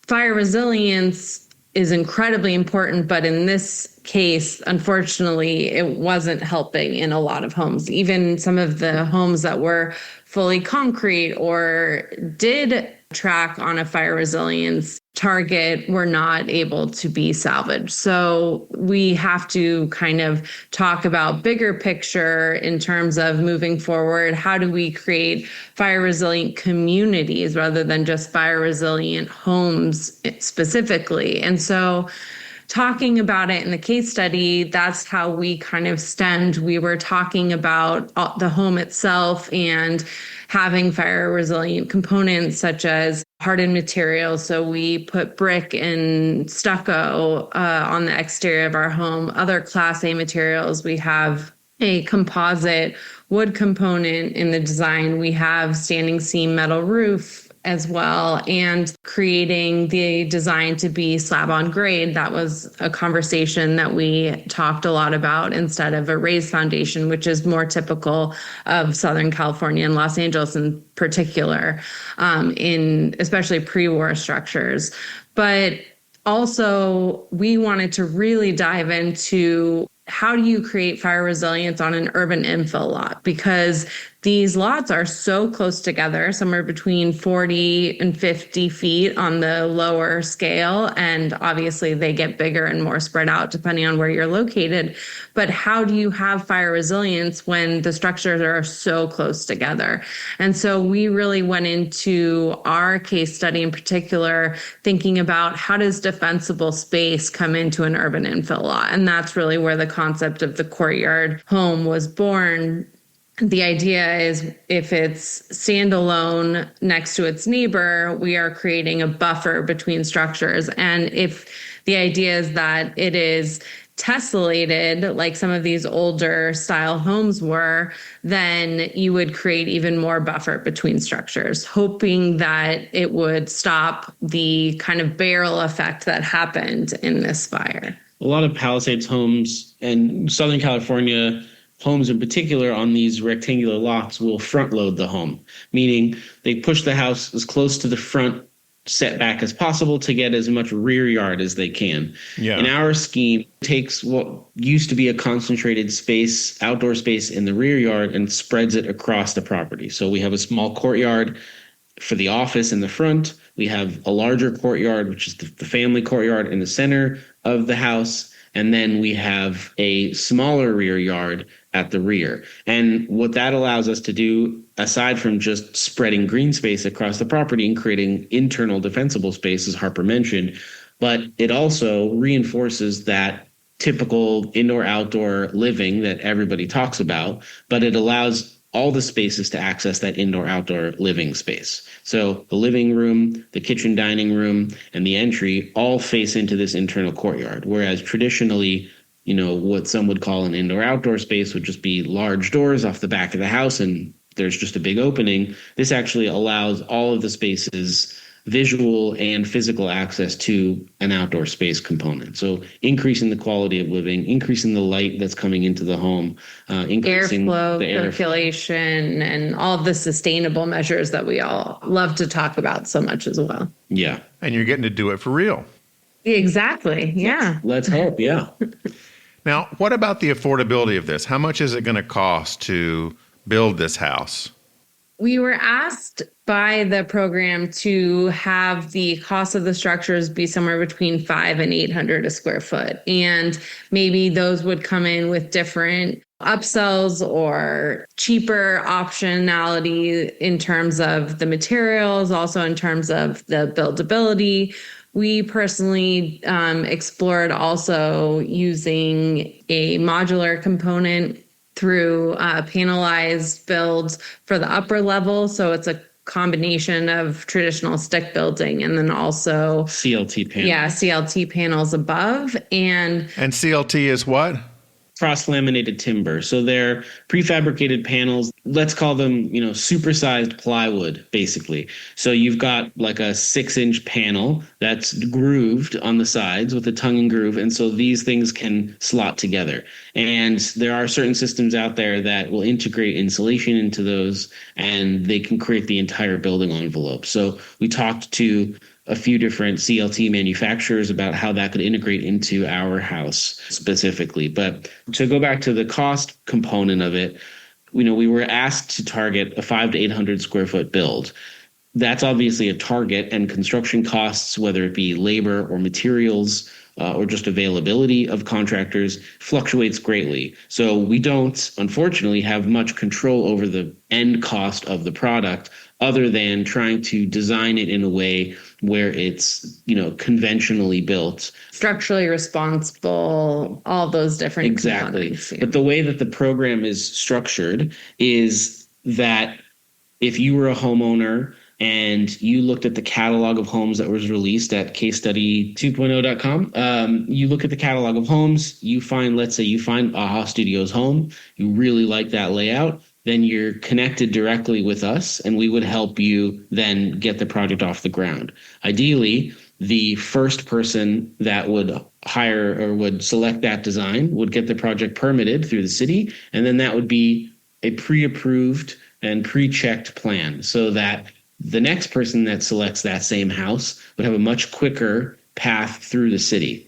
fire resilience is incredibly important, but in this case, unfortunately, it wasn't helping in a lot of homes. Even some of the homes that were fully concrete or did track on a fire resilience target were not able to be salvaged. So we have to kind of talk about bigger picture in terms of moving forward. How do we create fire resilient communities rather than just fire resilient homes specifically? And so talking about it in the case study, that's how we kind of stemmed. We were talking about the home itself and having fire resilient components such as hardened materials. So we put brick and stucco on the exterior of our home. Other Class A materials, we have a composite wood component in the design. We have standing seam metal roof as well, and creating the design to be slab on grade. That was a conversation that we talked a lot about instead of a raised foundation, which is more typical of Southern California and Los Angeles in particular, in especially pre-war structures. But also, we wanted to really dive into how do you create fire resilience on an urban infill lot? Because these lots are so close together, somewhere between 40 and 50 feet on the lower scale. And obviously they get bigger and more spread out depending on where you're located. But how do you have fire resilience when the structures are so close together? And so we really went into our case study in particular, thinking about how does defensible space come into an urban infill lot? And that's really where the concept of the courtyard home was born. the idea is if it's standalone next to its neighbor, we are creating a buffer between structures. And if the idea is that it is tessellated, like some of these older style homes were, then you would create even more buffer between structures, hoping that it would stop the kind of barrel effect that happened in this fire. A lot of Palisades homes and Southern California homes in particular on these rectangular lots will front load the home, meaning they push the house as close to the front setback as possible to get as much rear yard as they can. Yeah. In our scheme, it takes what used to be a concentrated space, outdoor space in the rear yard, and spreads it across the property. So we have a small courtyard for the office in the front. We have a larger courtyard, which is the family courtyard in the center of the house. And then we have a smaller rear yard at the rear. And what that allows us to do, aside from just spreading green space across the property and creating internal defensible space, as Harper mentioned, but it also reinforces that typical indoor-outdoor living that everybody talks about, but it allows all the spaces to access that indoor-outdoor living space. So the living room, the kitchen dining room, and the entry all face into this internal courtyard, whereas traditionally, what some would call an indoor-outdoor space would just be large doors off the back of the house and there's just a big opening. This actually allows all of the spaces visual and physical access to an outdoor space component. So increasing the quality of living, increasing the light that's coming into the home, increasing airflow, the circulation, and all of the sustainable measures that we all love to talk about so much as well. Yeah. And you're getting to do it for real. Exactly. Yeah. Let's hope. Yeah. Now, what about the affordability of this? How much is it going to cost to build this house? We were asked by the program to have the cost of the structures be somewhere between $500 and $800 a square foot. And maybe those would come in with different upsells or cheaper optionality in terms of the materials, also in terms of the buildability. We personally explored also using a modular component through panelized builds for the upper level. So it's a combination of traditional stick building and then also CLT panels. Yeah, CLT panels above. And CLT is what? Cross-laminated timber. So they're prefabricated panels. Let's call them, supersized plywood, basically. So you've got like a 6-inch panel that's grooved on the sides with a tongue and groove. And so these things can slot together. And there are certain systems out there that will integrate insulation into those, and they can create the entire building envelope. So we talked to a few different CLT manufacturers about how that could integrate into our house specifically. But to go back to the cost component of it, we were asked to target a 500 to 800 square foot build. That's obviously a target, and construction costs, whether it be labor or materials or just availability of contractors, fluctuates greatly. So we don't, unfortunately, have much control over the end cost of the product other than trying to design it in a way where it's, conventionally built. Structurally responsible, all those different Exactly. components, yeah. But the way that the program is structured is that if you were a homeowner and you looked at the catalog of homes that was released at casestudy2.0.com, you look at the catalog of homes, let's say you find AHA Studios home, you really like that layout, then you're connected directly with us and we would help you then get the project off the ground. Ideally, the first person that would hire or would select that design would get the project permitted through the city, and then that would be a pre-approved and pre-checked plan so that the next person that selects that same house would have a much quicker path through the city.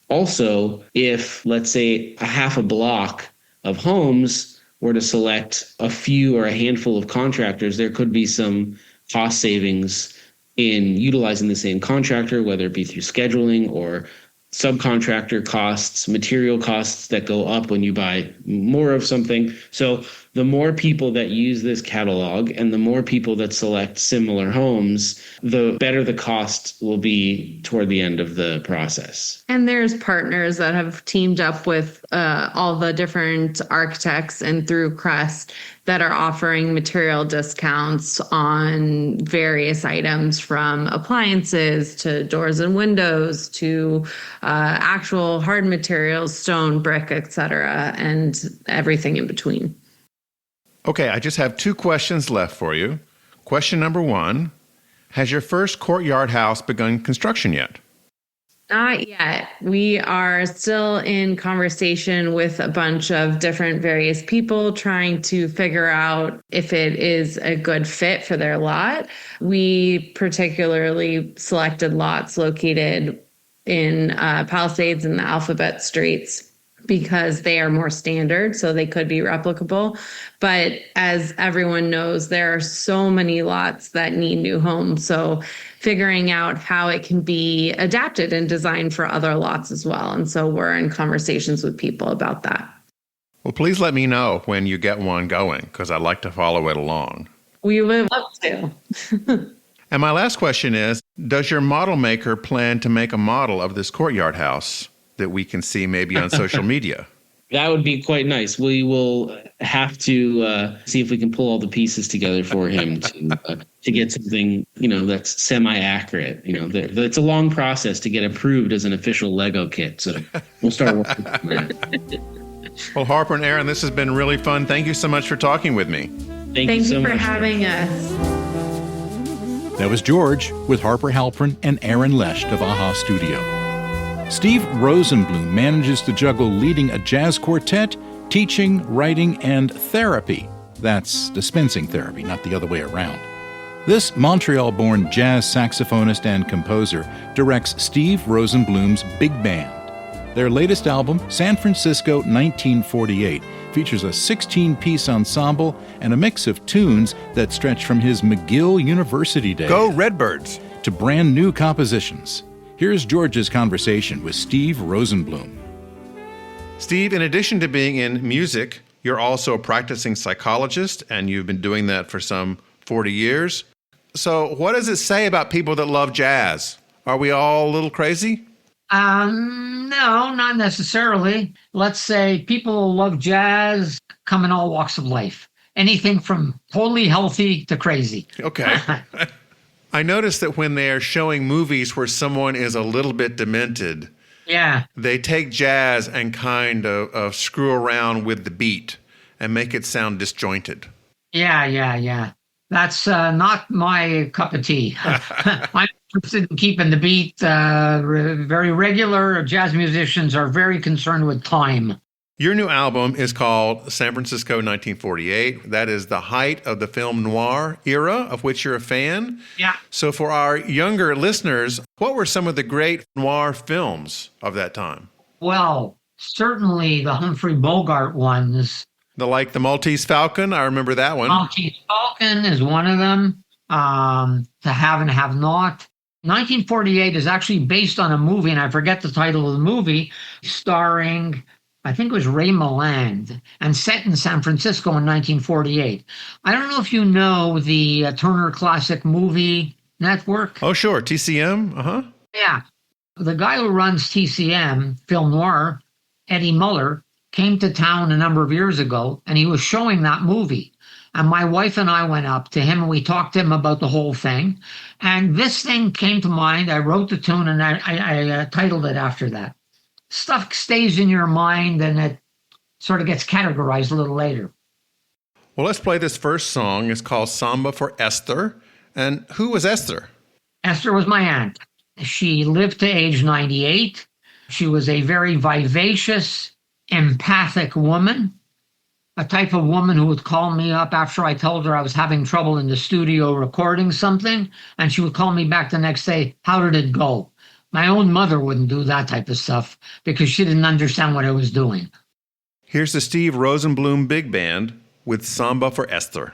Also, if, let's say, a half a block of homes were to select a few or a handful of contractors, there could be some cost savings in utilizing the same contractor, whether it be through scheduling or subcontractor costs, material costs that go up when you buy more of something. So the more people that use this catalog and the more people that select similar homes, the better the cost will be toward the end of the process. And there's partners that have teamed up with all the different architects and through Crest that are offering material discounts on various items, from appliances to doors and windows to actual hard materials, stone, brick, etc., and everything in between. Okay, I just have 2 questions left for you. Question number 1, has your first courtyard house begun construction yet? Not yet. We are still in conversation with a bunch of different various people trying to figure out if it is a good fit for their lot. We particularly selected lots located in Palisades and the Alphabet Streets because they are more standard, so they could be replicable. But as everyone knows, there are so many lots that need new homes. So figuring out how it can be adapted and designed for other lots as well. And so we're in conversations with people about that. Well, please let me know when you get one going, because I'd like to follow it along. We would love to. And my last question is, does your model maker plan to make a model of this courtyard house that we can see maybe on social media? That would be quite nice. We will have to see if we can pull all the pieces together for him to get something, that's semi-accurate. It's a long process to get approved as an official Lego kit. So we'll start working on that. Well, Harper and Aaron, this has been really fun. Thank you so much for talking with me. Thank you so for much having us. That was George with Harper Halpern and Aaron Lesht of AAHA Studio. Steve Rosenblum manages to juggle leading a jazz quartet, teaching, writing, and therapy. That's dispensing therapy, not the other way around. This Montreal-born jazz saxophonist and composer directs Steve Rosenblum's big band. Their latest album, San Francisco 1948, features a 16-piece ensemble and a mix of tunes that stretch from his McGill University days Go Redbirds! To brand new compositions. Here's George's conversation with Steve Rosenblum. Steve, in addition to being in music, you're also a practicing psychologist, and you've been doing that for some 40 years. So what does it say about people that love jazz? Are we all a little crazy? No, not necessarily. Let's say people who love jazz come in all walks of life. Anything from totally healthy to crazy. Okay. I noticed that when they're showing movies where someone is a little bit demented, they take jazz and kind of screw around with the beat and make it sound disjointed. Yeah. That's not my cup of tea. I'm interested in keeping the beat very regular. Jazz musicians are very concerned with time. Your new album is called San Francisco 1948. That is the height of the film noir era, of which you're a fan. Yeah. So for our younger listeners, what were some of the great noir films of that time? Well, certainly the Humphrey Bogart ones. The Maltese Falcon, I remember that one. Maltese Falcon is one of them. To Have and Have Not. 1948 is actually based on a movie, and I forget the title of the movie, starring, I think it was Ray Milland, and set in San Francisco in 1948. I don't know if you know the Turner Classic Movie Network. Oh, sure. TCM? Uh-huh. Yeah. The guy who runs TCM, Film Noir, Eddie Muller, came to town a number of years ago, and he was showing that movie. And my wife and I went up to him, and we talked to him about the whole thing. And this thing came to mind. I wrote the tune, and I titled it after that. Stuff stays in your mind, and it sort of gets categorized a little later. Well, let's play this first song. It's called Samba for Esther. And who was Esther? Esther was my aunt. She lived to age 98. She was a very vivacious, empathic woman, a type of woman who would call me up after I told her I was having trouble in the studio recording something, and she would call me back the next day, how did it go? My own mother wouldn't do that type of stuff because she didn't understand what I was doing. Here's the Steve Rosenblum Big Band with Samba for Esther.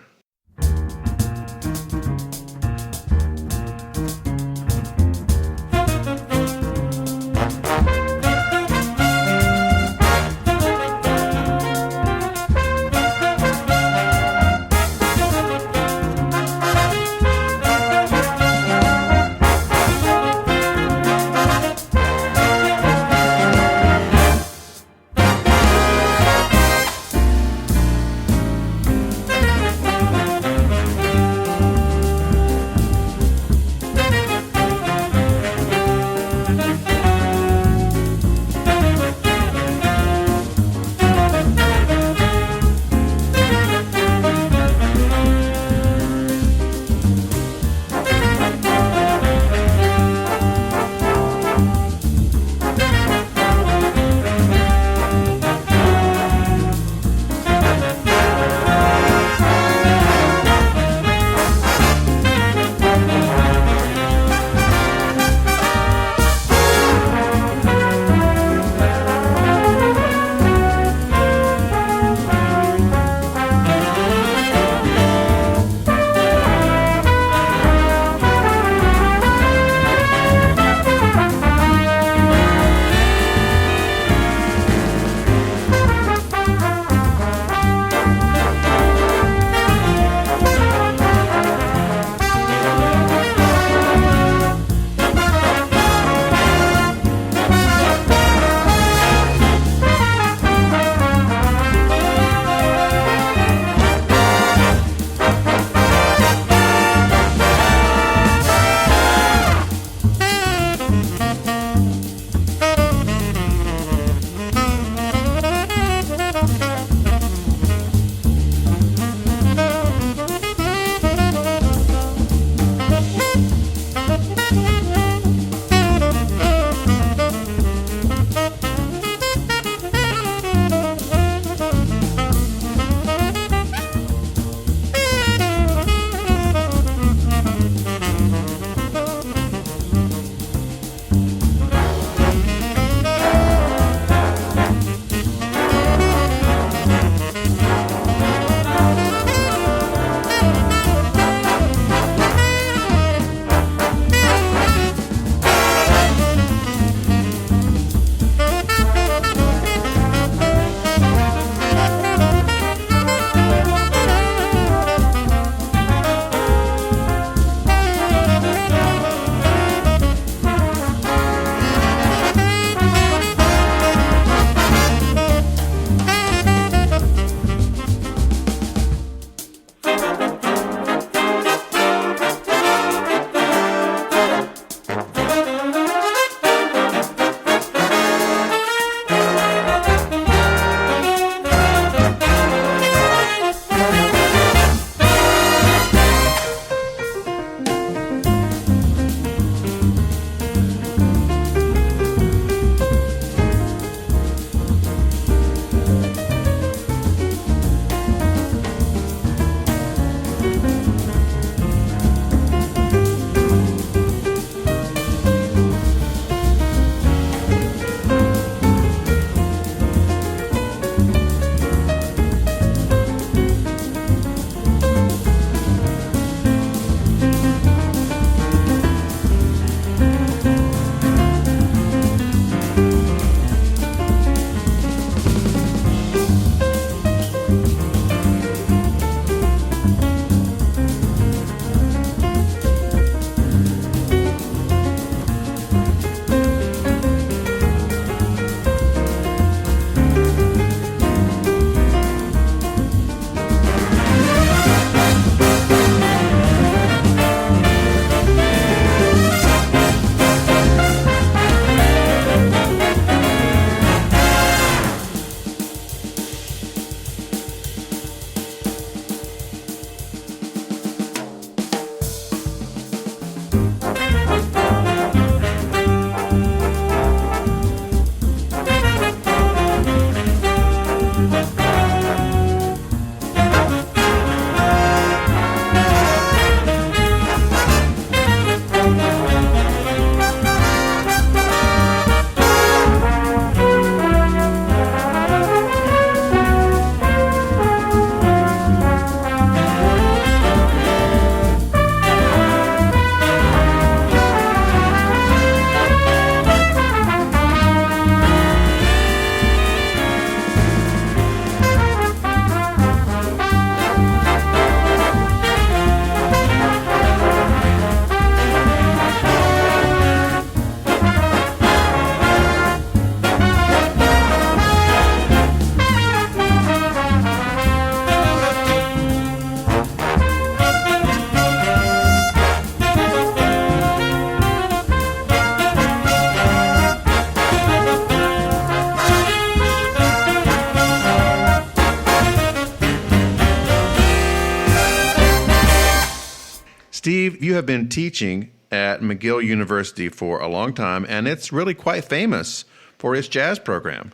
Steve, you have been teaching at McGill University for a long time, and it's really quite famous for its jazz program.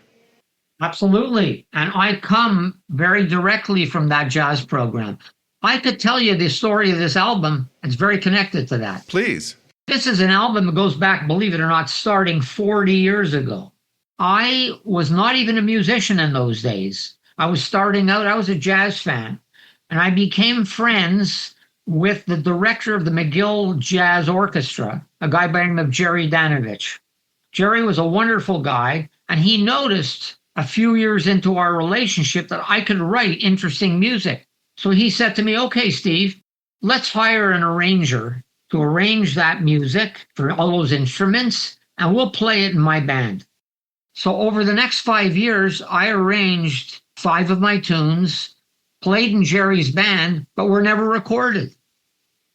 Absolutely. And I come very directly from that jazz program. I could tell you the story of this album. It's very connected to that. Please. This is an album that goes back, believe it or not, starting 40 years ago. I was not even a musician in those days. I was starting out, I was a jazz fan, and I became friends with the director of the McGill Jazz Orchestra, a guy by the name of Jerry Danovich. Jerry was a wonderful guy, and he noticed a few years into our relationship that I could write interesting music. So he said to me, okay, Steve, let's hire an arranger to arrange that music for all those instruments, and we'll play it in my band. So over the next 5 years, I arranged 5 of my tunes, played in Jerry's band, but were never recorded.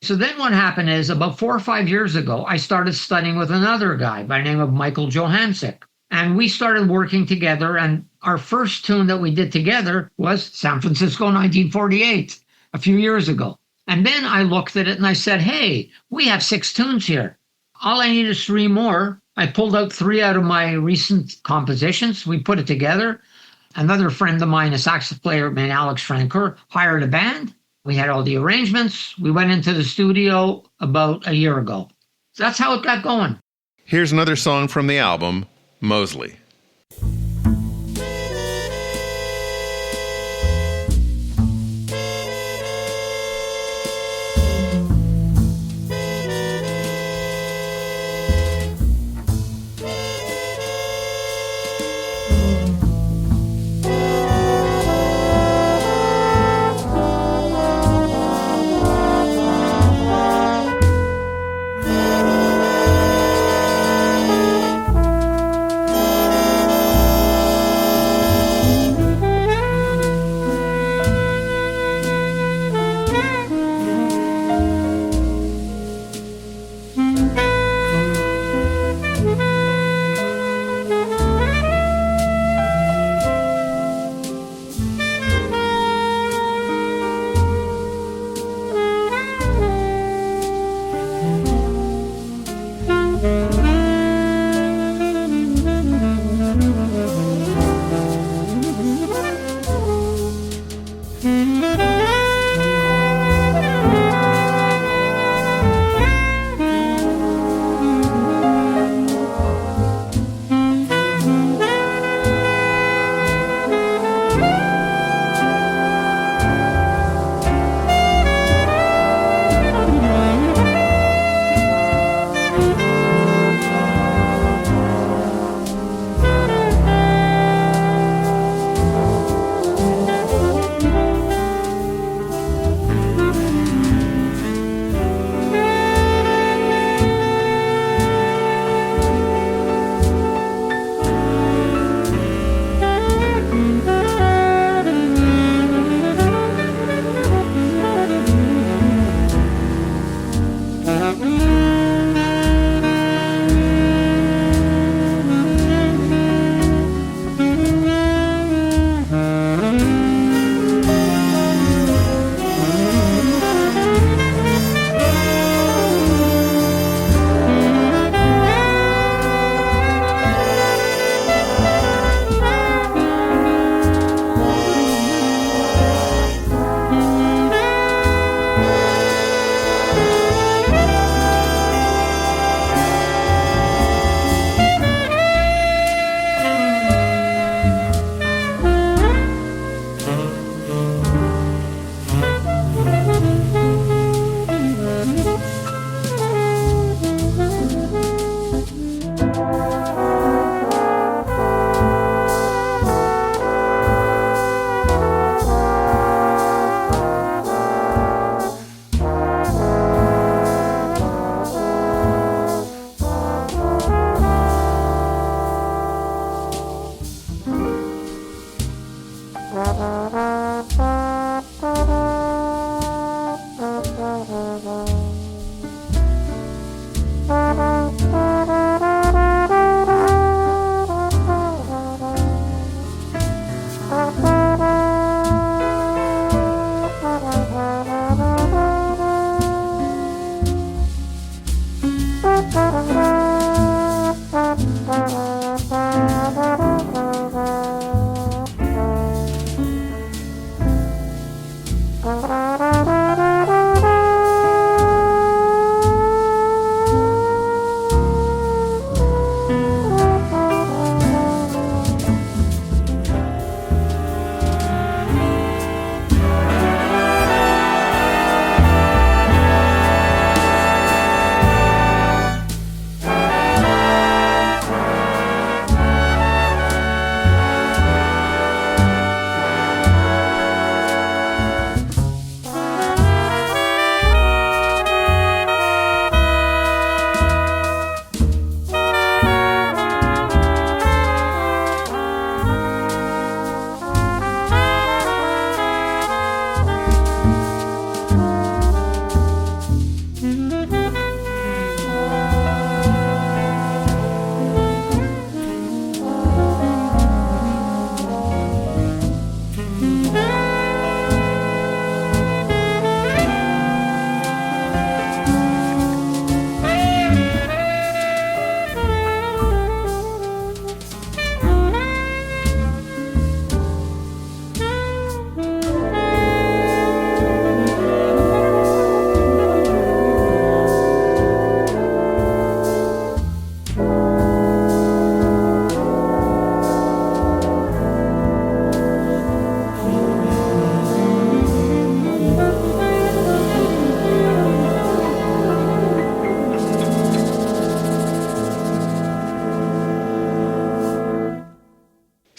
So then what happened is about 4 or 5 years ago, I started studying with another guy by the name of Michael Johansik. And we started working together, and our first tune that we did together was San Francisco 1948, a few years ago. And then I looked at it and I said, hey, we have 6 tunes here. All I need is 3 more. I pulled out 3 out of my recent compositions. We put it together. Another friend of mine, a sax player named Alex Francoeur, hired a band. We had all the arrangements. We went into the studio about a year ago. So that's how it got going. Here's another song from the album, Mosley.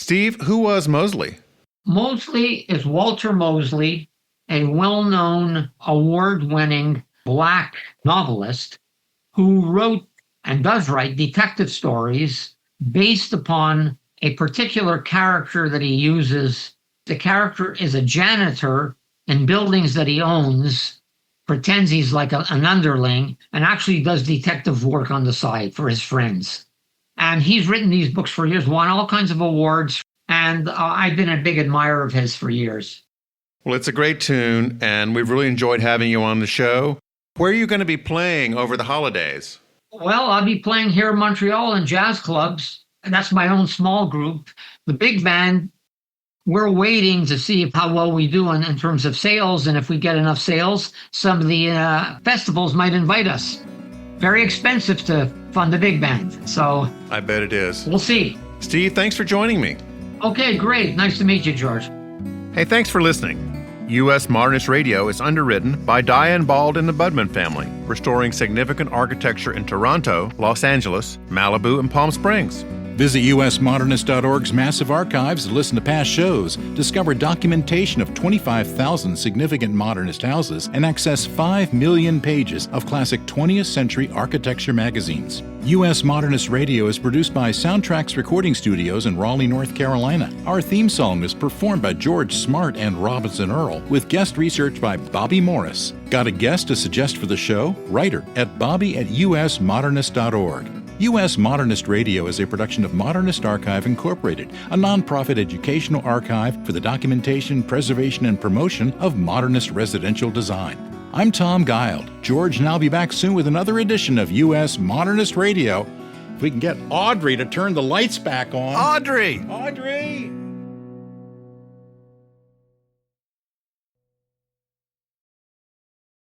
Steve, who was Mosley? Mosley is Walter Mosley, a well-known, award-winning Black novelist who wrote and does write detective stories based upon a particular character that he uses. The character is a janitor in buildings that he owns, pretends he's like an underling, and actually does detective work on the side for his friends. And he's written these books for years, won all kinds of awards, and I've been a big admirer of his for years. Well, it's a great tune, and we've really enjoyed having you on the show. Where are you going to be playing over the holidays? Well, I'll be playing here in Montreal in jazz clubs. And that's my own small group. The big band, we're waiting to see how well we do in terms of sales. And if we get enough sales, some of the festivals might invite us. Very expensive to fund the big band. So I bet it is. We'll see. Steve, thanks for joining me. Okay, great. Nice to meet you, George. Hey, thanks for listening. U.S. Modernist Radio is underwritten by Diane Bald and the Budman family, restoring significant architecture in Toronto, Los Angeles, Malibu, and Palm Springs. Visit usmodernist.org's massive archives to listen to past shows, discover documentation of 25,000 significant modernist houses, and access 5 million pages of classic 20th century architecture magazines. U.S. Modernist Radio is produced by Soundtracks Recording Studios in Raleigh, North Carolina. Our theme song is performed by George Smart and Robinson Earl, with guest research by Bobby Morris. Got a guest to suggest for the show? Write her at bobby@usmodernist.org. U.S. Modernist Radio is a production of Modernist Archive Incorporated, a nonprofit educational archive for the documentation, preservation, and promotion of modernist residential design. I'm Tom Guild. George and I'll be back soon with another edition of U.S. Modernist Radio. If we can get Audrey to turn the lights back on. Audrey! Audrey!